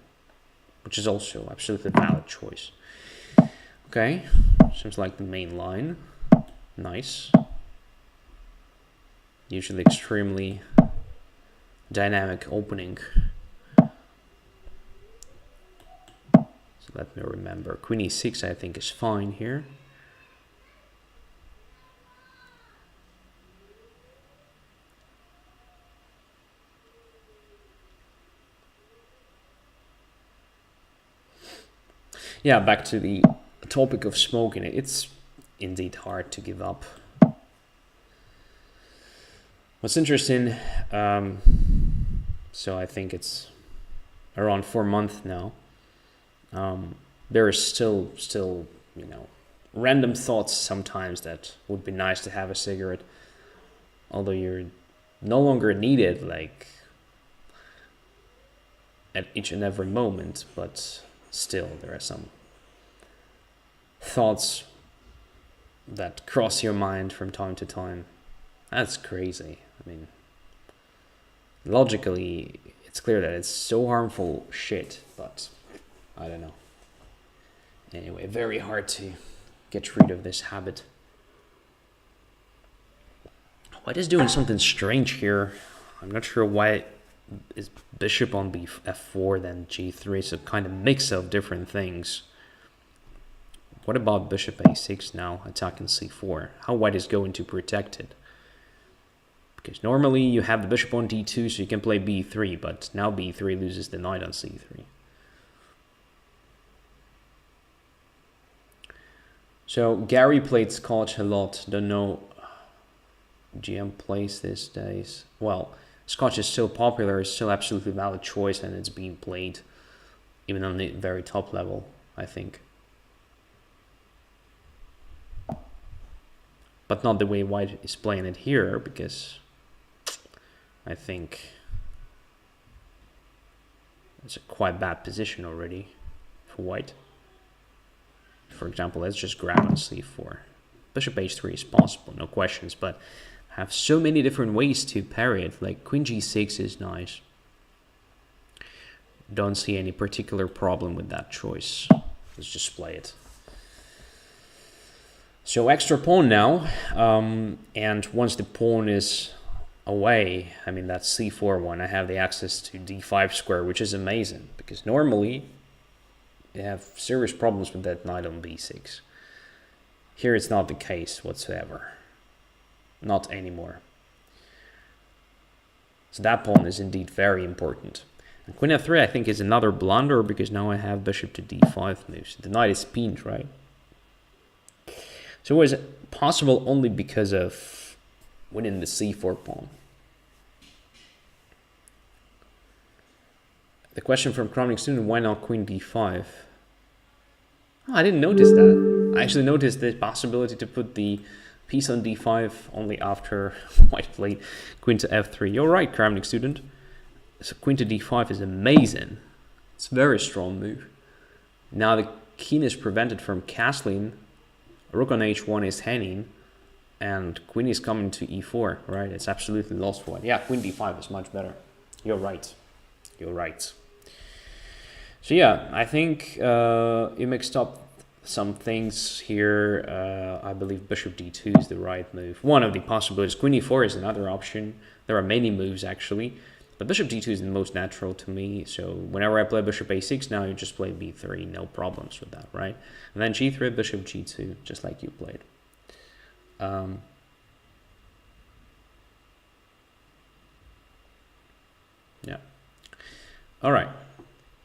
which is also absolutely valid choice. Okay, seems like the main line. Nice. Usually extremely dynamic opening. So let me remember. Queen e6 I think is fine here. Yeah, back to the topic of smoking. It's indeed hard to give up. What's interesting, so I think it's around 4 months now. There is still, you know, random thoughts sometimes that would be nice to have a cigarette, although you're no longer needed, like, at each and every moment, but still there are some thoughts that cross your mind from time to time. That's crazy. I mean, logically, it's clear that it's so harmful shit, but I don't know. Anyway, very hard to get rid of this habit. White is doing something strange here. I'm not sure why is bishop on f4 then g3. It's a kind of mix of different things. What about bishop a6 now, attacking c4? How white is going to protect it? Because normally you have the bishop on d2, so you can play b3, but now b3 loses the knight on c3. So Gary played Scotch a lot. Don't know GM plays these days. Well, Scotch is still popular, it's still absolutely valid choice, and it's being played even on the very top level, I think. But not the way white is playing it here, because I think it's a quite bad position already for white. For example, let's just grab on c4. Bishop h3 is possible, no questions, but have so many different ways to parry it. Like queen g6 is nice. Don't see any particular problem with that choice. Let's just play it. So extra pawn now, and once the pawn is away, I mean that's c4 one, I have the access to d5 square, which is amazing, because normally you have serious problems with that knight on b6. Here it's not the case whatsoever. Not anymore. So that pawn is indeed very important. And queen f3 I think is another blunder, because now I have bishop to d5 moves. The knight is pinned, right? So it was possible only because of winning the c4 pawn. The question from Crowning Student, why not queen d5? Oh, I didn't notice that. I actually noticed the possibility to put the piece on d5 only after white played queen to f3. You're right, Crowning Student. So queen to d5 is amazing. It's a very strong move. Now the king is prevented from castling. Rook on h1 is hanging, and queen is coming to e4, right? It's absolutely lost for white. Yeah, queen d5 is much better. You're right. You're right. So yeah, I think you mixed up some things here. I believe bishop d2 is the right move. One of the possibilities. Queen e4 is another option. There are many moves actually, but bishop d2 is the most natural to me. So whenever I play bishop a6, now you just play b3, no problems with that, right? And then g3, bishop g2, just like you played. Yeah. All right.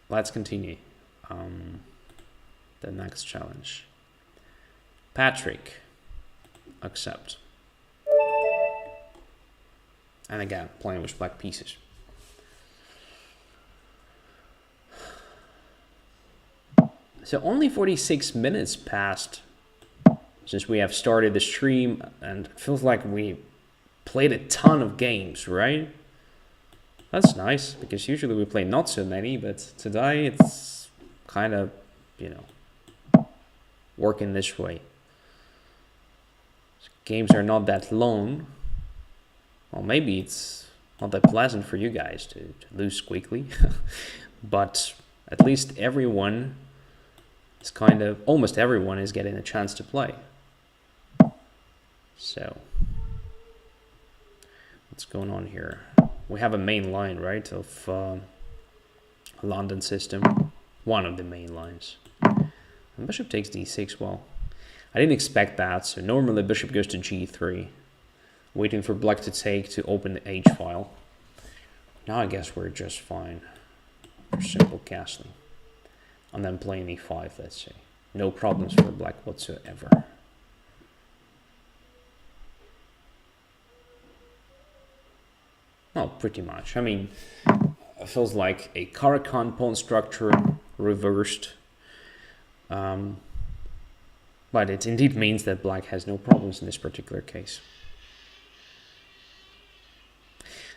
Let's continue. The next challenge. Patrick, accept. And again, playing with black pieces. So only 46 minutes passed since we have started the stream, and it feels like we played a ton of games, right? That's nice, because usually we play not so many, but today it's kind of, you know, working this way. Games are not that long. Well, maybe it's not that pleasant for you guys to lose quickly, but at least everyone is almost everyone is getting a chance to play. So, what's going on here? We have a main line, right, of London system. One of the main lines. And bishop takes d6. Well, I didn't expect that. So normally bishop goes to g3. Waiting for black to take to open the h file. Now I guess we're just fine for simple castling. And then playing e5, let's say. No problems for black whatsoever. Well, pretty much. I mean, it feels like a Caro-Kann pawn structure reversed. But it indeed means that black has no problems in this particular case.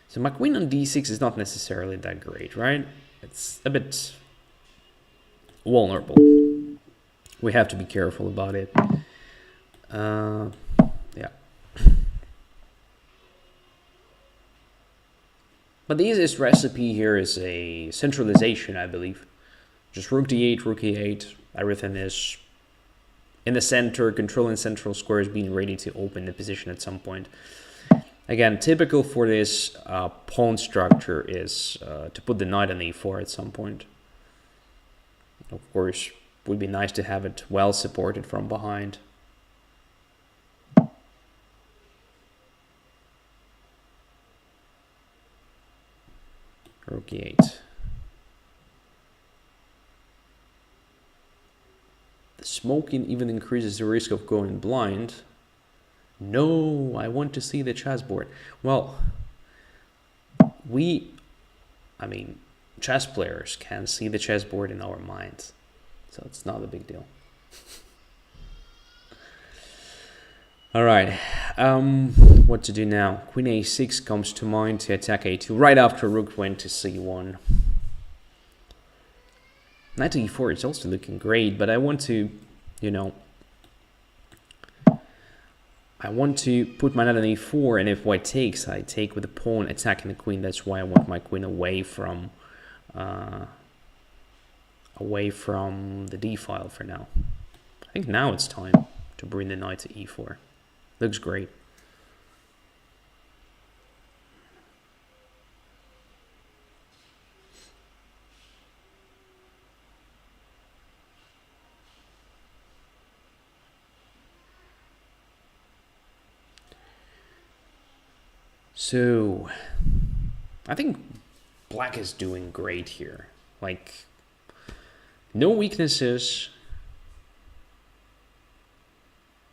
So my queen on d6 is not necessarily that great, right? It's a bit vulnerable. We have to be careful about it. Yeah. But the easiest recipe here is a centralization, I believe. Just rook d8, rook e8. Everything is in the center, controlling central squares, being ready to open the position at some point. Again, typical for this pawn structure is to put the knight on e4 at some point. Of course, it would be nice to have it well supported from behind. Rook e8. The smoking even increases the risk of going blind. No, I want to see the chessboard. Well, chess players can see the chessboard in our minds, so it's not a big deal. All right, what to do now? Queen a6 comes to mind to attack a2 right after rook went to c1. Knight to e4 is also looking great, but I want to, I want to put my knight on e4, and if white takes, I take with the pawn attacking the queen. That's why I want my queen away from the d file for now. I think now it's time to bring the knight to e4. Looks great. So, I think black is doing great here. Like, no weaknesses.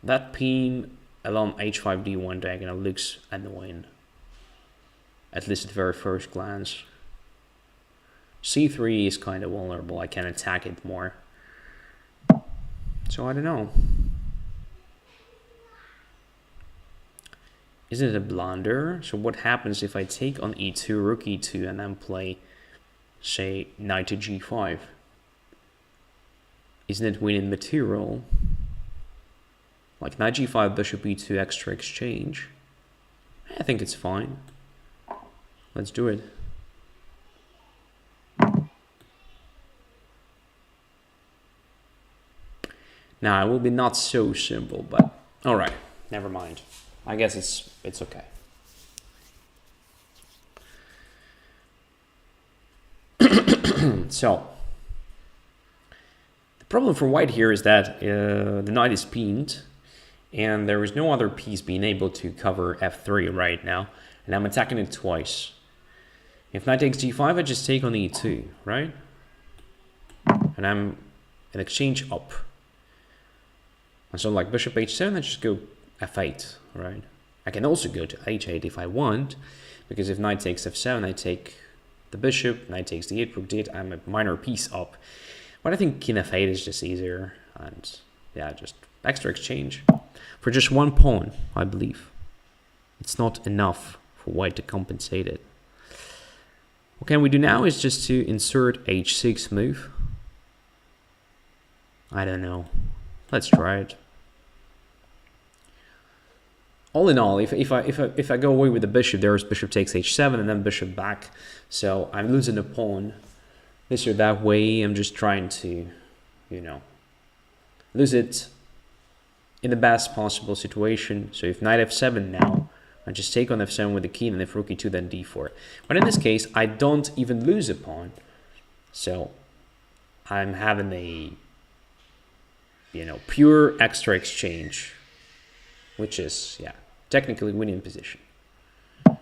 That pawn along h5 d1 diagonal looks annoying, at least at very first glance. c3 is kind of vulnerable. I can attack it more. So I don't know. Is it a blunder? So what happens if I take on e2, rook e2, and then play, say, knight to g5? Isn't it winning material? Like knight g5, bishop e2, extra exchange. I think it's fine. Let's do it. Now, it will be not so simple, but all right, never mind. I guess it's okay. So, the problem for white here is that the knight is pinned, and there is no other piece being able to cover f3 right now, and I'm attacking it twice. If knight takes g5, I just take on e2, right? And I'm in exchange up. And so like bishop h7, I just go f8, right? I can also go to h8 if I want, because if knight takes f7, I take the bishop, knight takes the 8, rook d8, I'm a minor piece up. But I think king f8 is just easier, and yeah, just extra exchange. For just one pawn, I believe. It's not enough for white to compensate it. What can we do now is just to insert h6 move. I don't know. Let's try it. All in all, if I go away with the bishop, there's bishop takes h7 and then bishop back. So I'm losing a pawn this or that way. I'm just trying to, you know, lose it in the best possible situation. So if knight f7 now, I just take on f7 with the king, and if rook e2, then d4. But in this case, I don't even lose a pawn. So I'm having a, you know, pure extra exchange, which is, yeah, technically winning position. All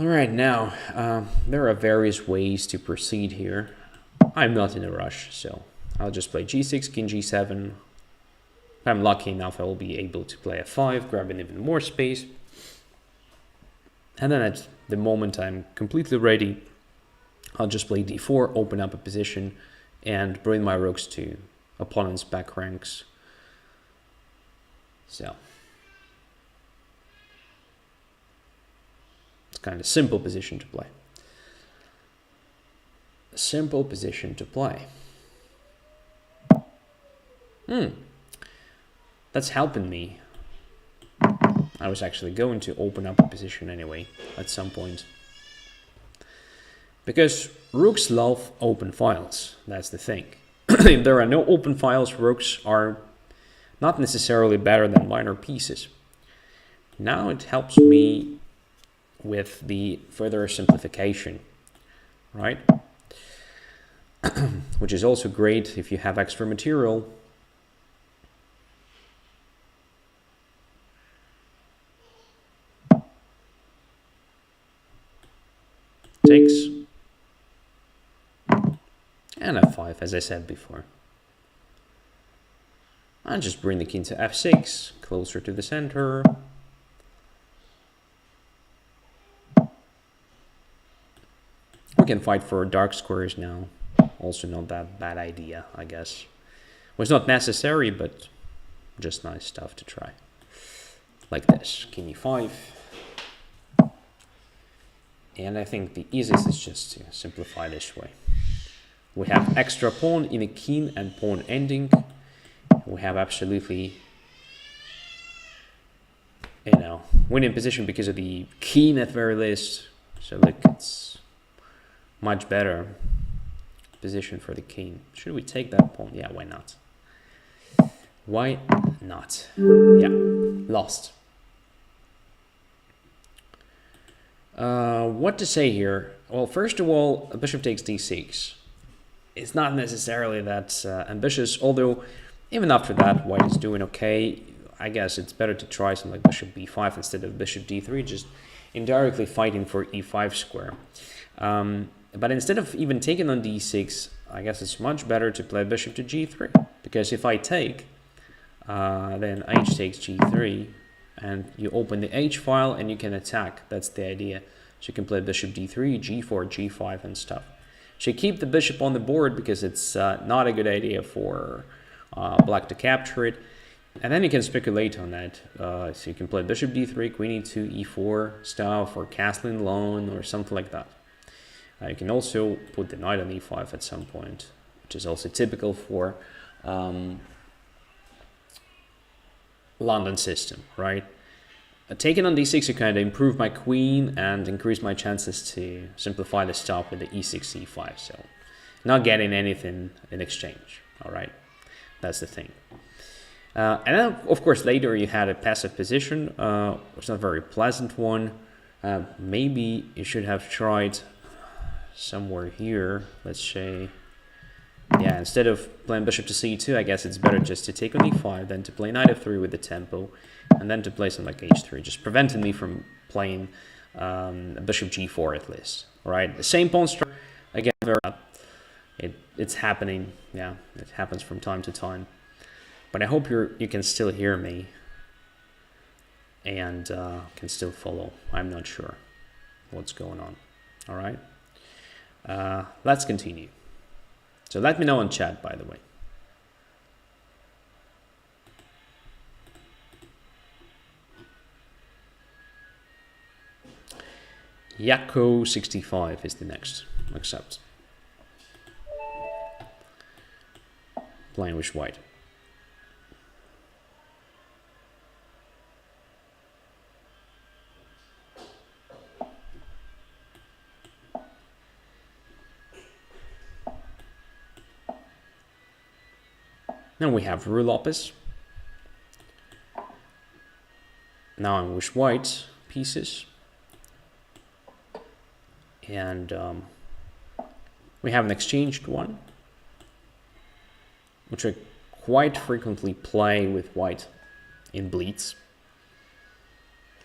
right, now, there are various ways to proceed here. I'm not in a rush, so I'll just play g6, king g7. If I'm lucky enough, I will be able to play f5, grabbing even more space. And then at the moment I'm completely ready, I'll just play d4, open up a position, and bring my rooks to opponent's back ranks. So it's kind of a simple position to play. A simple position to play. That's helping me. I was actually going to open up a position anyway at some point. Because rooks love open files. That's the thing. If there are no open files, rooks are not necessarily better than minor pieces. Now it helps me with the further simplification, right? Which is also great if you have extra material. Takes. And f5, as I said before. I'll just bring the king to f6, closer to the center. We can fight for dark squares now. Also not that bad idea, I guess. Well, it's not necessary, but just nice stuff to try. Like this, king e5. And I think the easiest is just to simplify this way. We have extra pawn in a king and pawn ending. We have absolutely, you know, winning position because of the king at very least. So look, it's much better position for the king. Should we take that pawn? Yeah, why not? Why not? Yeah, lost. What to say here? Well, first of all, bishop takes d6. It's not necessarily that ambitious, although even after that, white is doing okay. I guess it's better to try something like bishop b5 instead of bishop d3, just indirectly fighting for e5 square. But instead of even taking on d6, I guess it's much better to play bishop to g3, because if I take, then h takes g3, and you open the h file and you can attack. That's the idea. So you can play bishop d3, g4, g5 and stuff. So you keep the bishop on the board because it's not a good idea for black to capture it. And then you can speculate on that. So you can play bishop d3, queen e2, e4 stuff, or castling alone, or something like that. You can also put the knight on e5 at some point, which is also typical for London system, right? Taking on d6, you kind of improve my queen and increase my chances to simplify the stop with the e6, e5. So not getting anything in exchange, all right? That's the thing. And then, of course, later you had a passive position, which is not a very pleasant one. Maybe you should have tried somewhere here. Let's say, yeah, instead of playing bishop to c2, I guess it's better just to take on e5, then to play knight f3 with the tempo, and then to play something like h3, just preventing me from playing bishop g4 at least. All right, the same pawn structure again. It's happening. Yeah, it happens from time to time. But I hope you can still hear me and can still follow. I'm not sure what's going on. All right, let's continue. So let me know in chat, by the way. Yako65 is the next. Accept. Playing with white. Then we have Ruy Lopez. Now I'm with white pieces. And we have an exchanged one, which I quite frequently play with white in Blitz.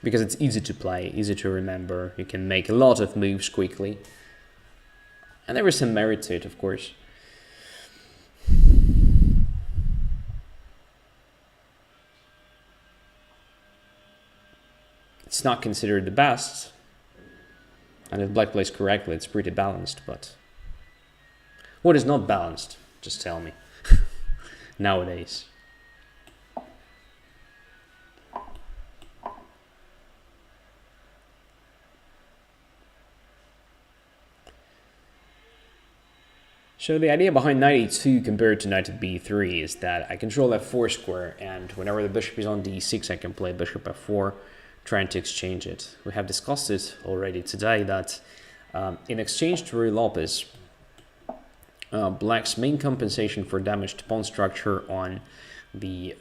Because it's easy to play, easy to remember. You can make a lot of moves quickly. And there is some merit to it, of course. It's not considered the best. And if black plays correctly, it's pretty balanced, but what is not balanced? Just tell me. Nowadays. So the idea behind knight e2 compared to knight to b3 is that I control f4 square, and whenever the bishop is on d6, I can play bishop f4, trying to exchange it. We have discussed it already today that in exchange to Ruy Lopez, black's main compensation for damaged pawn structure on the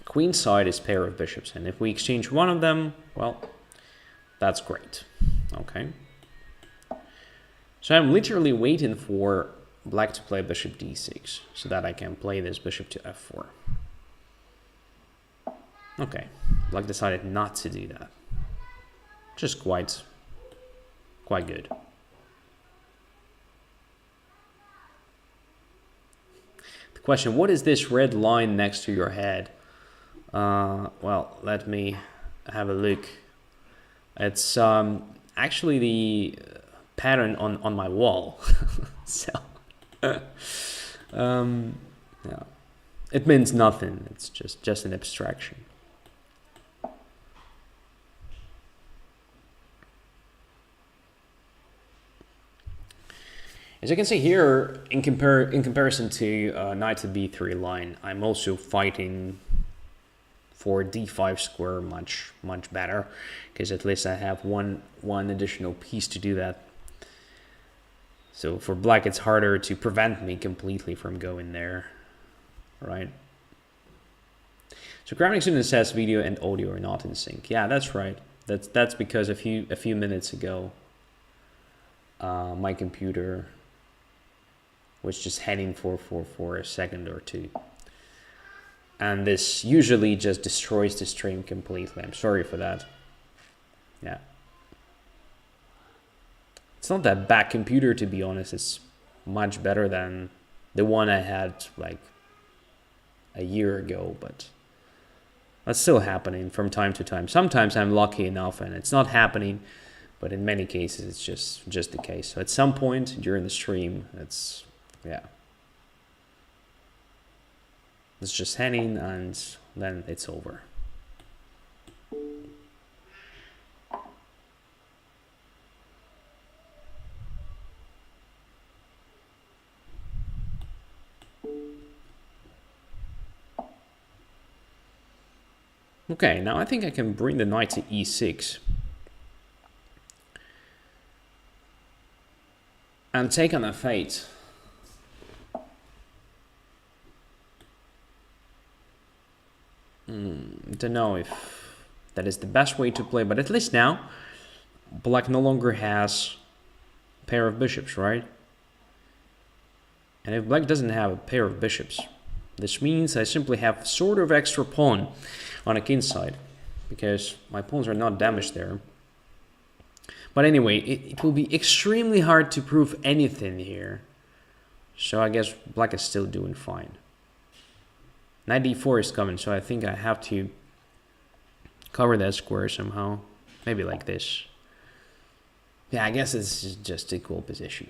queen side is pair of bishops, and if we exchange one of them, well, that's great. Okay. So I'm literally waiting for black to play bishop d6 so that I can play this bishop to f4. Okay, black decided not to do that. Just quite good. The question, what is this red line next to your head? Well, let me have a look. It's actually the pattern on my wall. So yeah, it means nothing. It's just an abstraction. As you can see here, in comparison to knight to b3 line, I'm also fighting for d5 square much better, because at least I have one additional piece to do that. So for black, it's harder to prevent me completely from going there, right? So graphics student says video and audio are not in sync. Yeah, that's right. That's because a few minutes ago, my computer was just heading for a second or two. And this usually just destroys the stream completely. I'm sorry for that. Yeah. It's not that bad computer, to be honest. It's much better than the one I had like a year ago, but that's still happening from time to time. Sometimes I'm lucky enough and it's not happening, but in many cases it's just the case. So at some point during the stream, it's just heading and then it's over. Okay, now I think I can bring the knight to e6 and take on f8. don't know if that is the best way to play, but at least now black no longer has a pair of bishops, right? And if black doesn't have a pair of bishops, this means I simply have sort of extra pawn on a king side, because my pawns are not damaged there. But anyway, it will be extremely hard to prove anything here. So I guess black is still doing fine. Knight d4 is coming, so I think I have to cover that square somehow. Maybe like this. Yeah, I guess it's just equal position,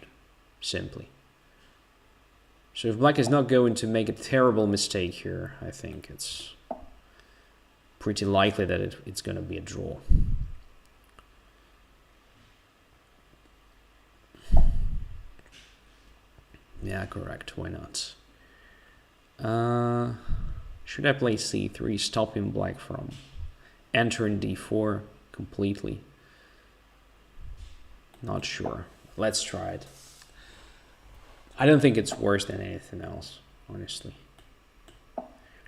simply. So if black is not going to make a terrible mistake here, I think it's pretty likely that it's going to be a draw. Yeah, correct. Why not? Should I play c3, stopping black from entering d4 completely? Not sure. Let's try it. I don't think it's worse than anything else, honestly.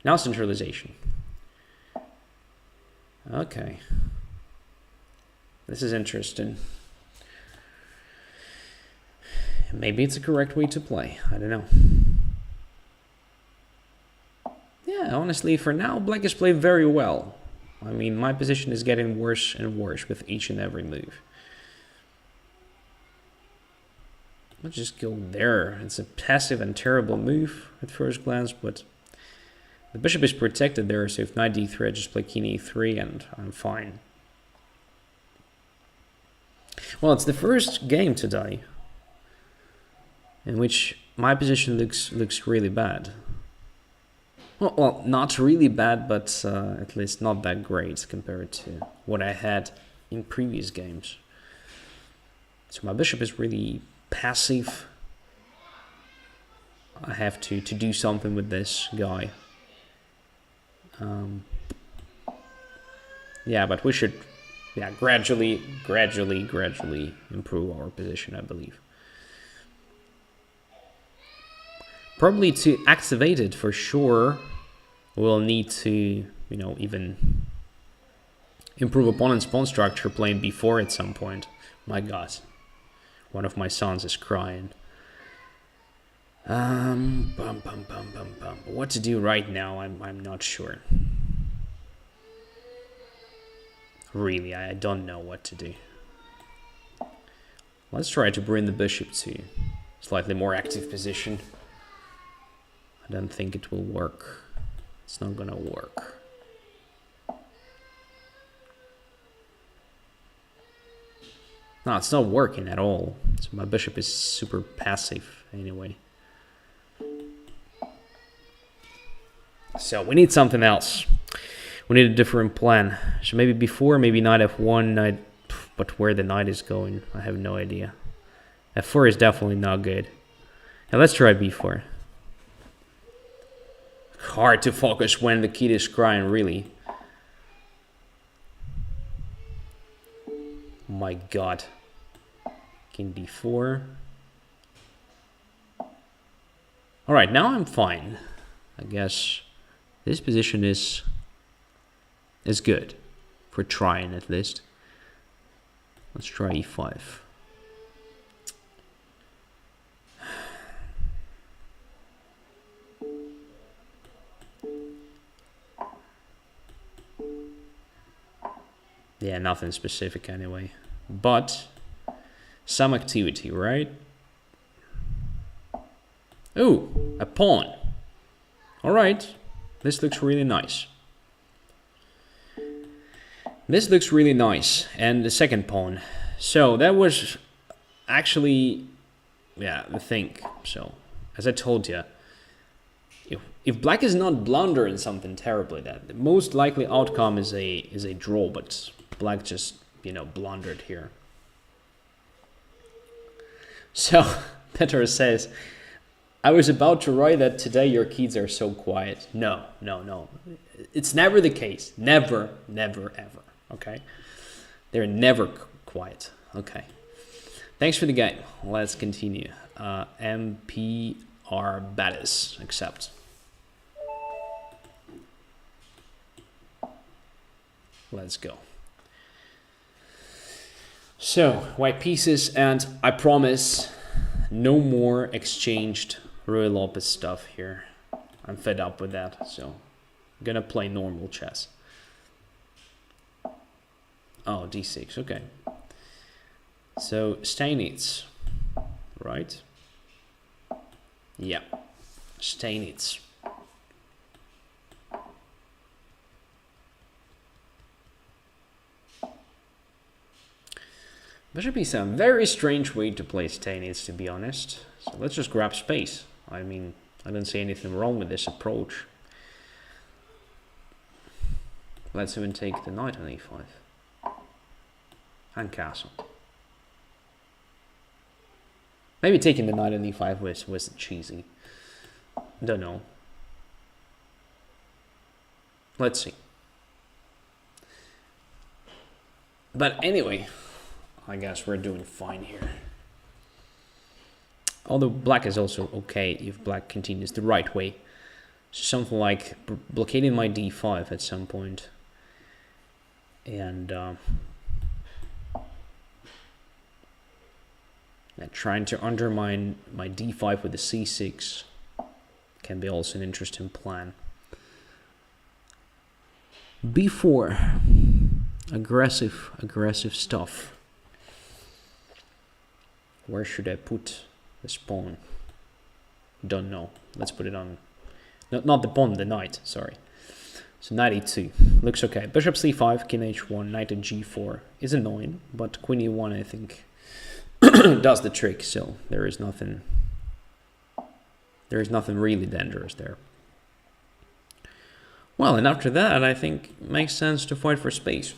Now centralization. Okay. This is interesting. Maybe it's a correct way to play. I don't know. Yeah, honestly, for now, black has played very well. I mean, my position is getting worse and worse with each and every move. Let's just go there. It's a passive and terrible move at first glance, but the bishop is protected there, so if knight d3, I just play king e3 and I'm fine. Well, it's the first game today in which my position looks really bad. Well, not really bad, but at least not that great compared to what I had in previous games. So my bishop is really passive. I have to do something with this guy. Yeah, but we should gradually improve our position, I believe. Probably to activate it for sure, we'll need to, even improve opponent's pawn structure playing b4 at some point. My God, one of my sons is crying. What to do right now, I'm not sure. Really, I don't know what to do. Let's try to bring the bishop to slightly more active position. I don't think it will work. It's not gonna work. No, it's not working at all. So my bishop is super passive anyway. So we need something else. We need a different plan. So maybe before, maybe knight f1, knight, but where the knight is going, I have no idea. f4 is definitely not good. Now let's try b4. Hard to focus when the kid is crying, really. My God. King d4. Alright, now I'm fine. I guess this position is good. For trying, at least. Let's try e5. Yeah, nothing specific anyway. But some activity, right? Oh, a pawn. Alright. This looks really nice. This looks really nice. And the second pawn. So that was actually, the thing. So, as I told you, if black is not blundering something terribly, that the most likely outcome is a draw, but black just, blundered here. So, Peter says, I was about to write that today your kids are so quiet. No. It's never the case. Never, ever. Okay? They're never quiet. Okay. Thanks for the game. Let's continue. MPR Battis. Accept. Let's go. So, white pieces, and I promise no more exchanged Ruy Lopez stuff here. I'm fed up with that, so I'm gonna play normal chess. Oh, d6, okay. So, Steinitz, right? Yeah, Steinitz. Bishop e7, very strange way to play Steinitz, to be honest. So let's just grab space. I mean, I don't see anything wrong with this approach. Let's even take the knight on e5. And castle. Maybe taking the knight on e5 was cheesy. Don't know. Let's see. But anyway, I guess we're doing fine here. Although black is also okay if black continues the right way. So something like blockading my d5 at some point. And trying to undermine my d5 with the c6 can be also an interesting plan. b4. Aggressive stuff. Where should I put this pawn? Don't know. Let's put it on... No, not the pawn, the knight, sorry. So knight e2. Looks okay. Bishop c5, king h1, knight at g4 is annoying, but queen e1 I think does the trick, so there is nothing really dangerous there. Well, and after that I think it makes sense to fight for space.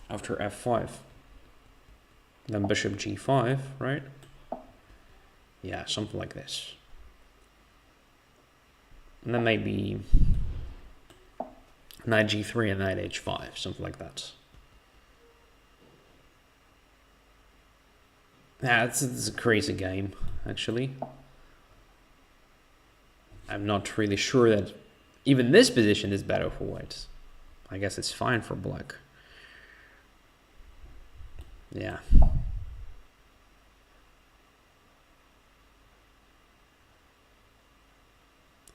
After f5. Then bishop g5, right? Yeah, something like this. And then maybe knight g3 and knight h5, something like that. Yeah, it's a crazy game, actually. I'm not really sure that even this position is better for white. I guess it's fine for black. Yeah.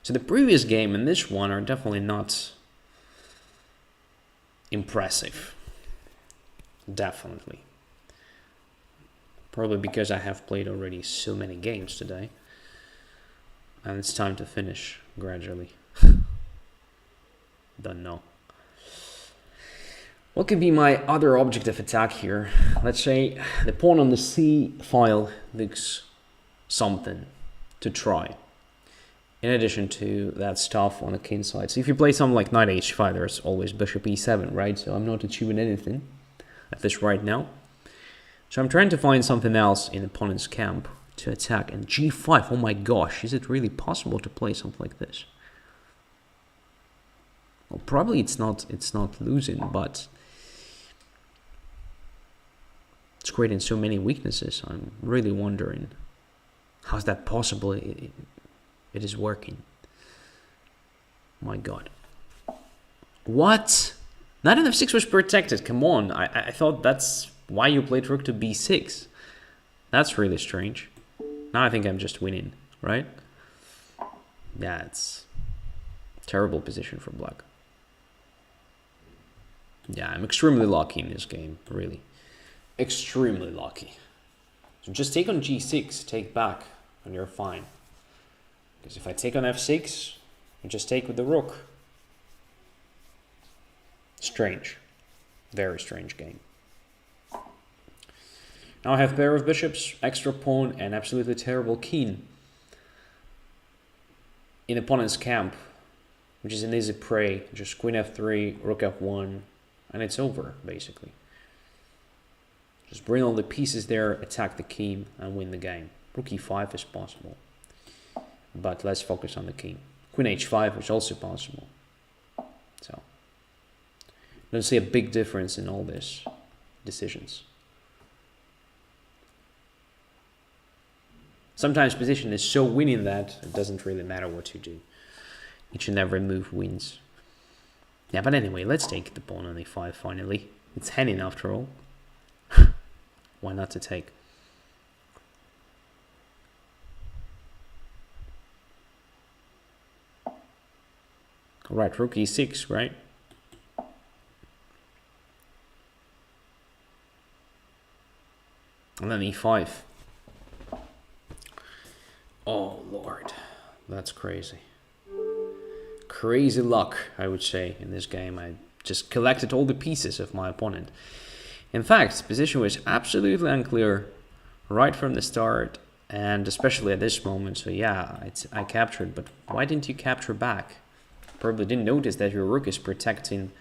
So the previous game and this one are definitely not impressive. Definitely. Probably because I have played already so many games today. And it's time to finish gradually. Don't know. What could be my other object of attack here? Let's say the pawn on the C file looks something to try. In addition to that stuff on the king side. So if you play something like knight h5, there's always bishop e7, right? So I'm not achieving anything at this right now. So I'm trying to find something else in opponent's camp to attack. And g5, oh my gosh, is it really possible to play something like this? Well, probably it's not losing, but it's creating so many weaknesses. I'm really wondering, how's that possible? It is working. My god. What? Knight on f6 was protected. Come on. I thought that's why you played rook to b6. That's really strange. Now I think I'm just winning, right? Yeah, it's a terrible position for black. Yeah, I'm extremely lucky in this game, really. Extremely lucky. So just take on g6, take back, and you're fine. Because if I take on f6, you just take with the rook. Strange. Very strange game. Now I have pair of bishops, extra pawn, and absolutely terrible king in opponent's camp, which is an easy prey. Just queen f3, rook f1, and it's over, basically. Just bring all the pieces there, attack the king, and win the game. Rook e5 is possible. But let's focus on the king. Queen h5 is also possible. So, I don't see a big difference in all these decisions. Sometimes position is so winning that it doesn't really matter what you do. Each and every move wins. Yeah, but anyway, let's take the pawn on e5 finally. It's Henning after all. Why not to take? Alright, rook e6, right? And then e5. Oh, Lord. That's crazy. Crazy luck, I would say, in this game. I just collected all the pieces of my opponent. In fact, the position was absolutely unclear right from the start, and especially at this moment. So yeah, I captured, but why didn't you capture back? Probably didn't notice that your rook is protecting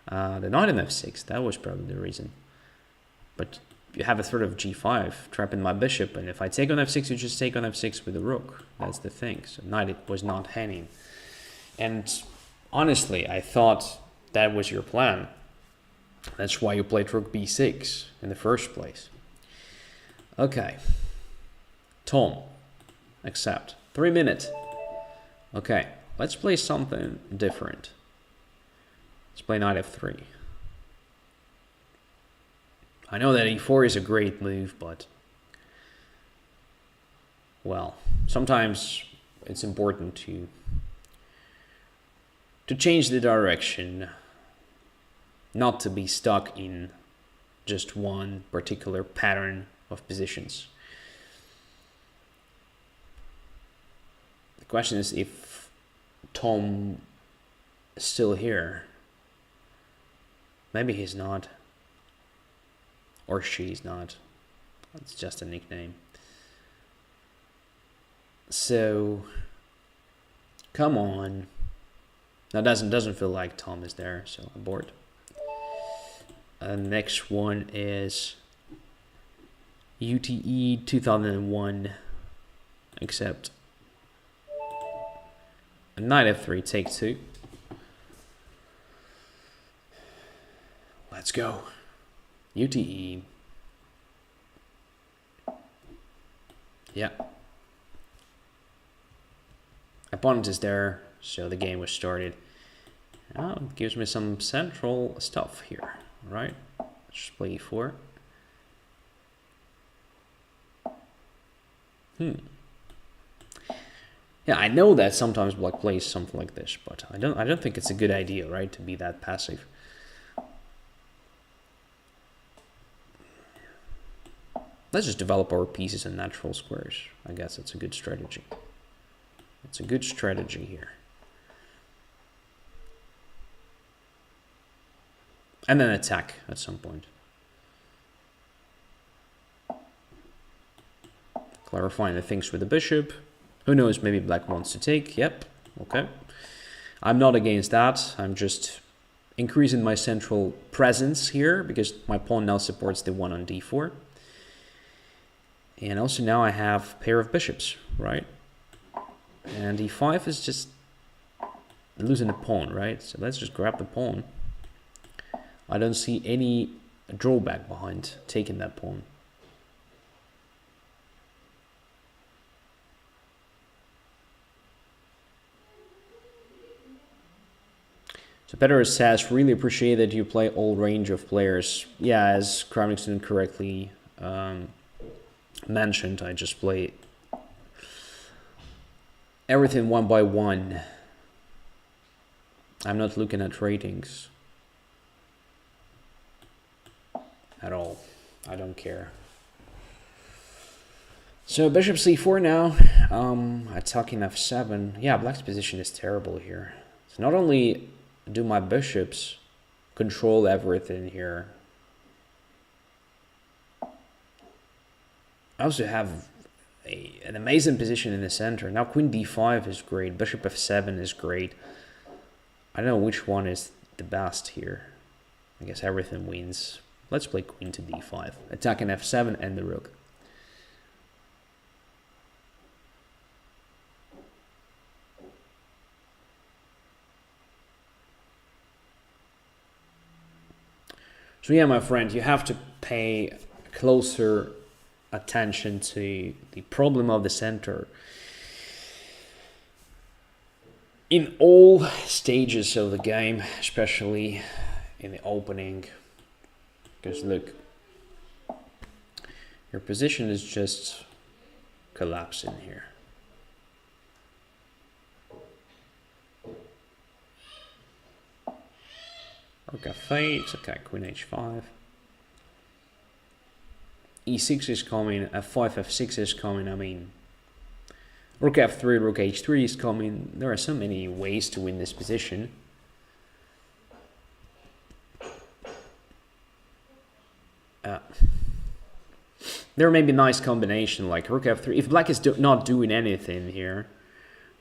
the knight on f6. That was probably the reason. But you have a threat of g5 trapping my bishop, and if I take on f6, you just take on f6 with the rook. That's the thing. So knight, it was not Henning. And honestly, I thought that was your plan. That's why you played rook b6 in the first place. Okay. Tom, accept. 3 minutes. Okay, let's play something different. Let's play knight f3. I know that e4 is a great move, but well, sometimes it's important to change the direction, not to be stuck in just one particular pattern of positions. The question is if Tom is still here. Maybe he's not. Or she's not. It's just a nickname. So, come on. That doesn't feel like Tom is there, so abort. Next one is UTE 2001. Accept. Knight f3, take 2. Let's go. UTE. Yeah. Opponent is there, so the game was started. Now it gives me some central stuff here, right? Let's play e4. Yeah, I know that sometimes black plays something like this, but I don't think it's a good idea, right, to be that passive. Let's just develop our pieces in natural squares. I guess it's a good strategy. It's a good strategy here. And then attack at some point. Clarifying the things with the bishop. Who knows, maybe black wants to take. Yep, okay. I'm not against that. I'm just increasing my central presence here because my pawn now supports the one on d4. And also now I have a pair of bishops, right? And e5 is just losing the pawn, right? So let's just grab the pawn. I don't see any drawback behind taking that pawn. So Peter says, really appreciate that you play all range of players. Yeah, as Kravnickson correctly mentioned, I just play everything one by one. I'm not looking at ratings at all. I don't care. So bishop c4 now. Attacking f7. Yeah, black's position is terrible here. So not only do my bishops control everything here, I also have an amazing position in the center. Now queen d5 is great. Bishop f7 is great. I don't know which one is the best here. I guess everything wins. Let's play queen to d5. Attacking f7 and the rook. So yeah, my friend, you have to pay closer attention to the problem of the center. in all stages of the game, especially in the opening, because look, your position is just collapsing here. Rook f8, okay, queen h5. e6 is coming, f5, f6 is coming, I mean, rook f3, rook h3 is coming. There are so many ways to win this position. There may be a nice combination like rook f3. If black is not doing anything here,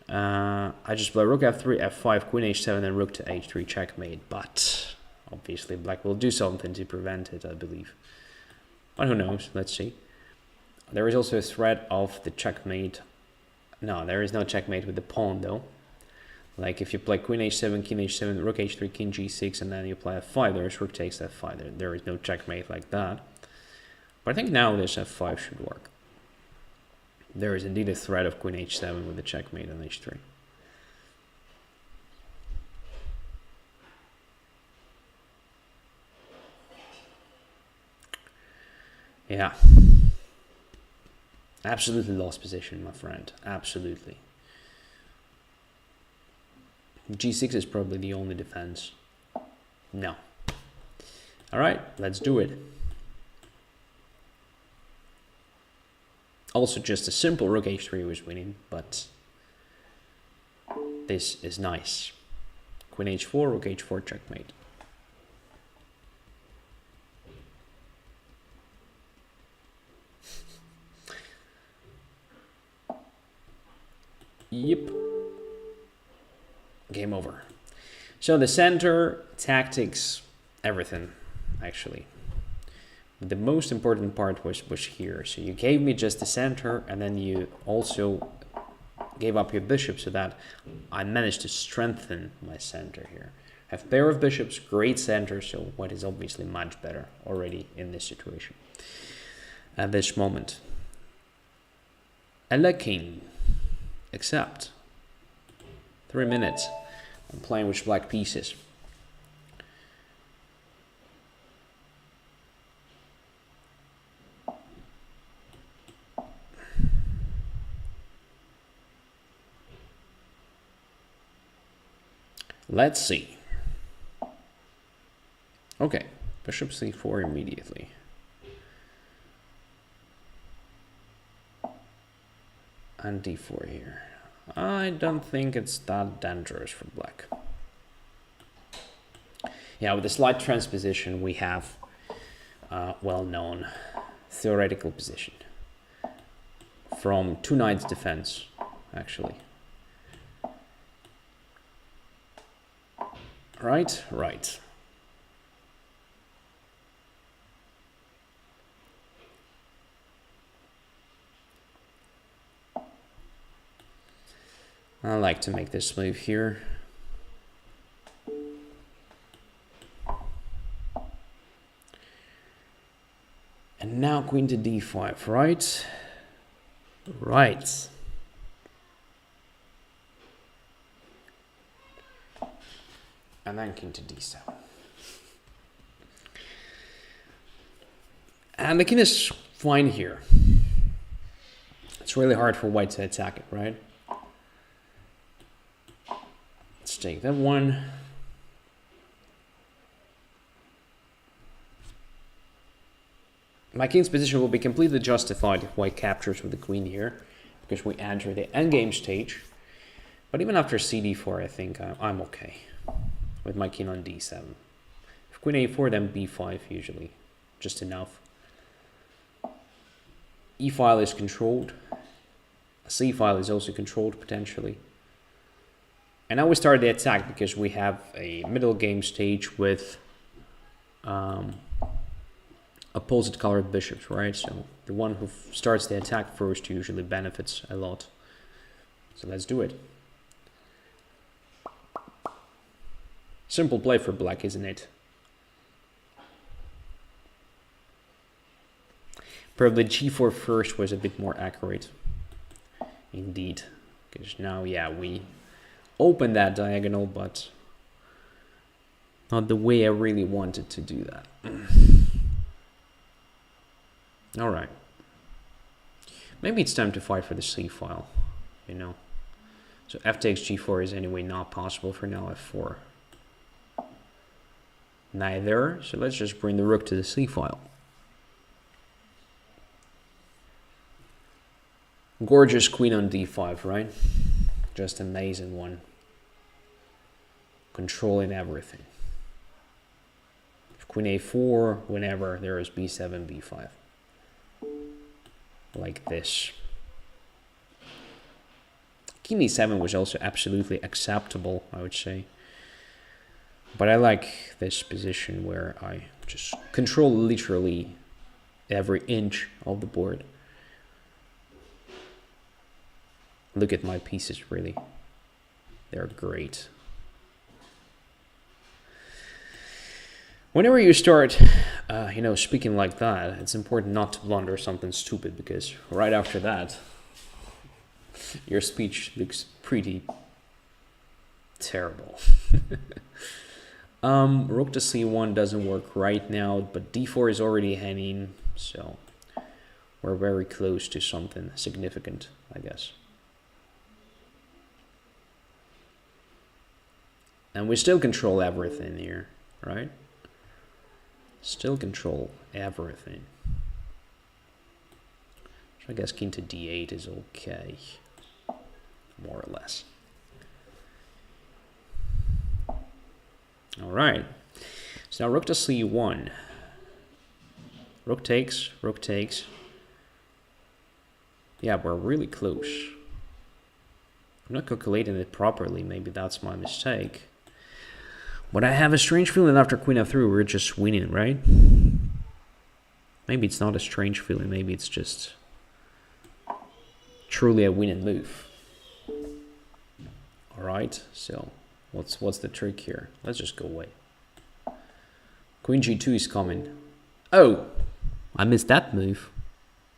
I just play rook f3, f5, queen h7, and rook to h3 checkmate. But obviously black will do something to prevent it, I believe. But who knows? Let's see. There is also a threat of the checkmate. No, there is no checkmate with the pawn though. Like if you play queen h7, king h7, rook h3, king g6, and then you play f5, there's rook takes f5. There is no checkmate like that. But I think now this f5 should work. There is indeed a threat of queen h7 with the checkmate on h3. Yeah. Absolutely lost position, my friend. Absolutely. g6 is probably the only defense. No. All right, let's do it. Also, just a simple rook h3 was winning, but this is nice. Queen h4, rook h4, checkmate. Yep. Game over. So the center, tactics, everything, actually. The most important part was here. So you gave me just the center, and then you also gave up your bishop so that I managed to strengthen my center here. Have pair of bishops, great center, so what is obviously much better already in this situation. At this moment. And king. Accept. 3 minutes. I'm playing with black pieces. Let's see. Okay, bishop c4 immediately. And d4 here. I don't think it's that dangerous for black. Yeah, with the slight transposition, we have well-known theoretical position from two knights defense, actually. Right, right. I like to make this move here. And now queen to d5, right? Right. And then king to d7. And the king is fine here. It's really hard for white to attack it, right? Let's take that one. My king's position will be completely justified if white captures with the queen here, because we enter the endgame stage. But even after cd4, I think I'm okay with my king on d7. If queen a4, then b5 usually, just enough. E file is controlled. C file is also controlled potentially. And now we start the attack because we have a middle game stage with opposite colored bishops, right? So the one who starts the attack first usually benefits a lot. So let's do it. Simple play for black, isn't it? Probably g4 first was a bit more accurate. Indeed. Because now, yeah, we open that diagonal, but not the way I really wanted to do that. All right. Maybe it's time to fight for the c file, you know. So f takes g4 is anyway not possible for now, f4. Neither, so let's just bring the rook to the c file. Gorgeous queen on d5, right? Just amazing one. Controlling everything. Queen a4, whenever there is b7, b5. Like this. King e7 was also absolutely acceptable, I would say. But I like this position where I just control literally every inch of the board. Look at my pieces, really. They're great. Whenever you start, you know, speaking like that, it's important not to blunder something stupid, because right after that, your speech looks pretty terrible. Rook to c1 doesn't work right now, but d4 is already hanging, so we're very close to something significant, I guess. And we still control everything here, right? Still control everything. So I guess king to d8 is okay, more or less. All right. So now rook to c1. Rook takes, rook takes. Yeah, we're really close. I'm not calculating it properly. Maybe that's my mistake. But I have a strange feeling after queen f3 we're just winning, right? Maybe it's not a strange feeling. Maybe it's just truly a winning move. All right. So what's the trick here? Let's just go away. Queen g2 is coming. Oh, I missed that move.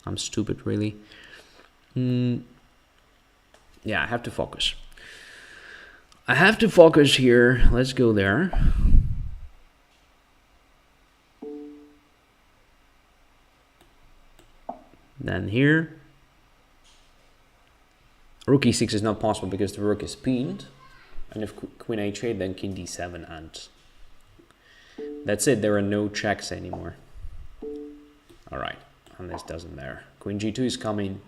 I'm stupid, really. Yeah, I have to focus. I have to focus here. Let's go there. Then here. Rook e6 is not possible because the rook is pinned. And if queen h8, then king d7, and that's it. There are no checks anymore. All right, and this doesn't matter. Queen g2 is coming.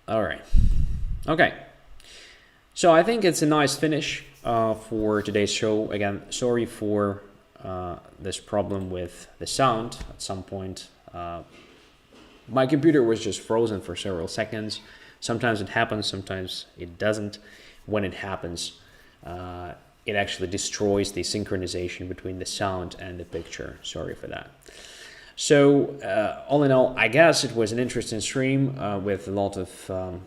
All right. Okay. So I think it's a nice finish for today's show. Again, sorry for this problem with the sound at some point. My computer was just frozen for several seconds. Sometimes it happens, sometimes it doesn't. When it happens, it actually destroys the synchronization between the sound and the picture. Sorry for that. So all in all, I guess it was an interesting stream with a lot of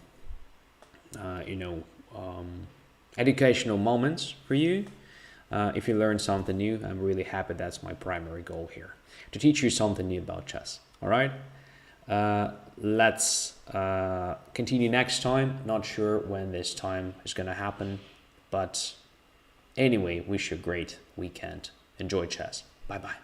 educational moments for you. If you learned something new, I'm really happy. That's my primary goal here, to teach you something new about chess. All right. Let's continue next time. Not sure when this time is going to happen, but anyway, wish you a great weekend. Enjoy chess. Bye bye.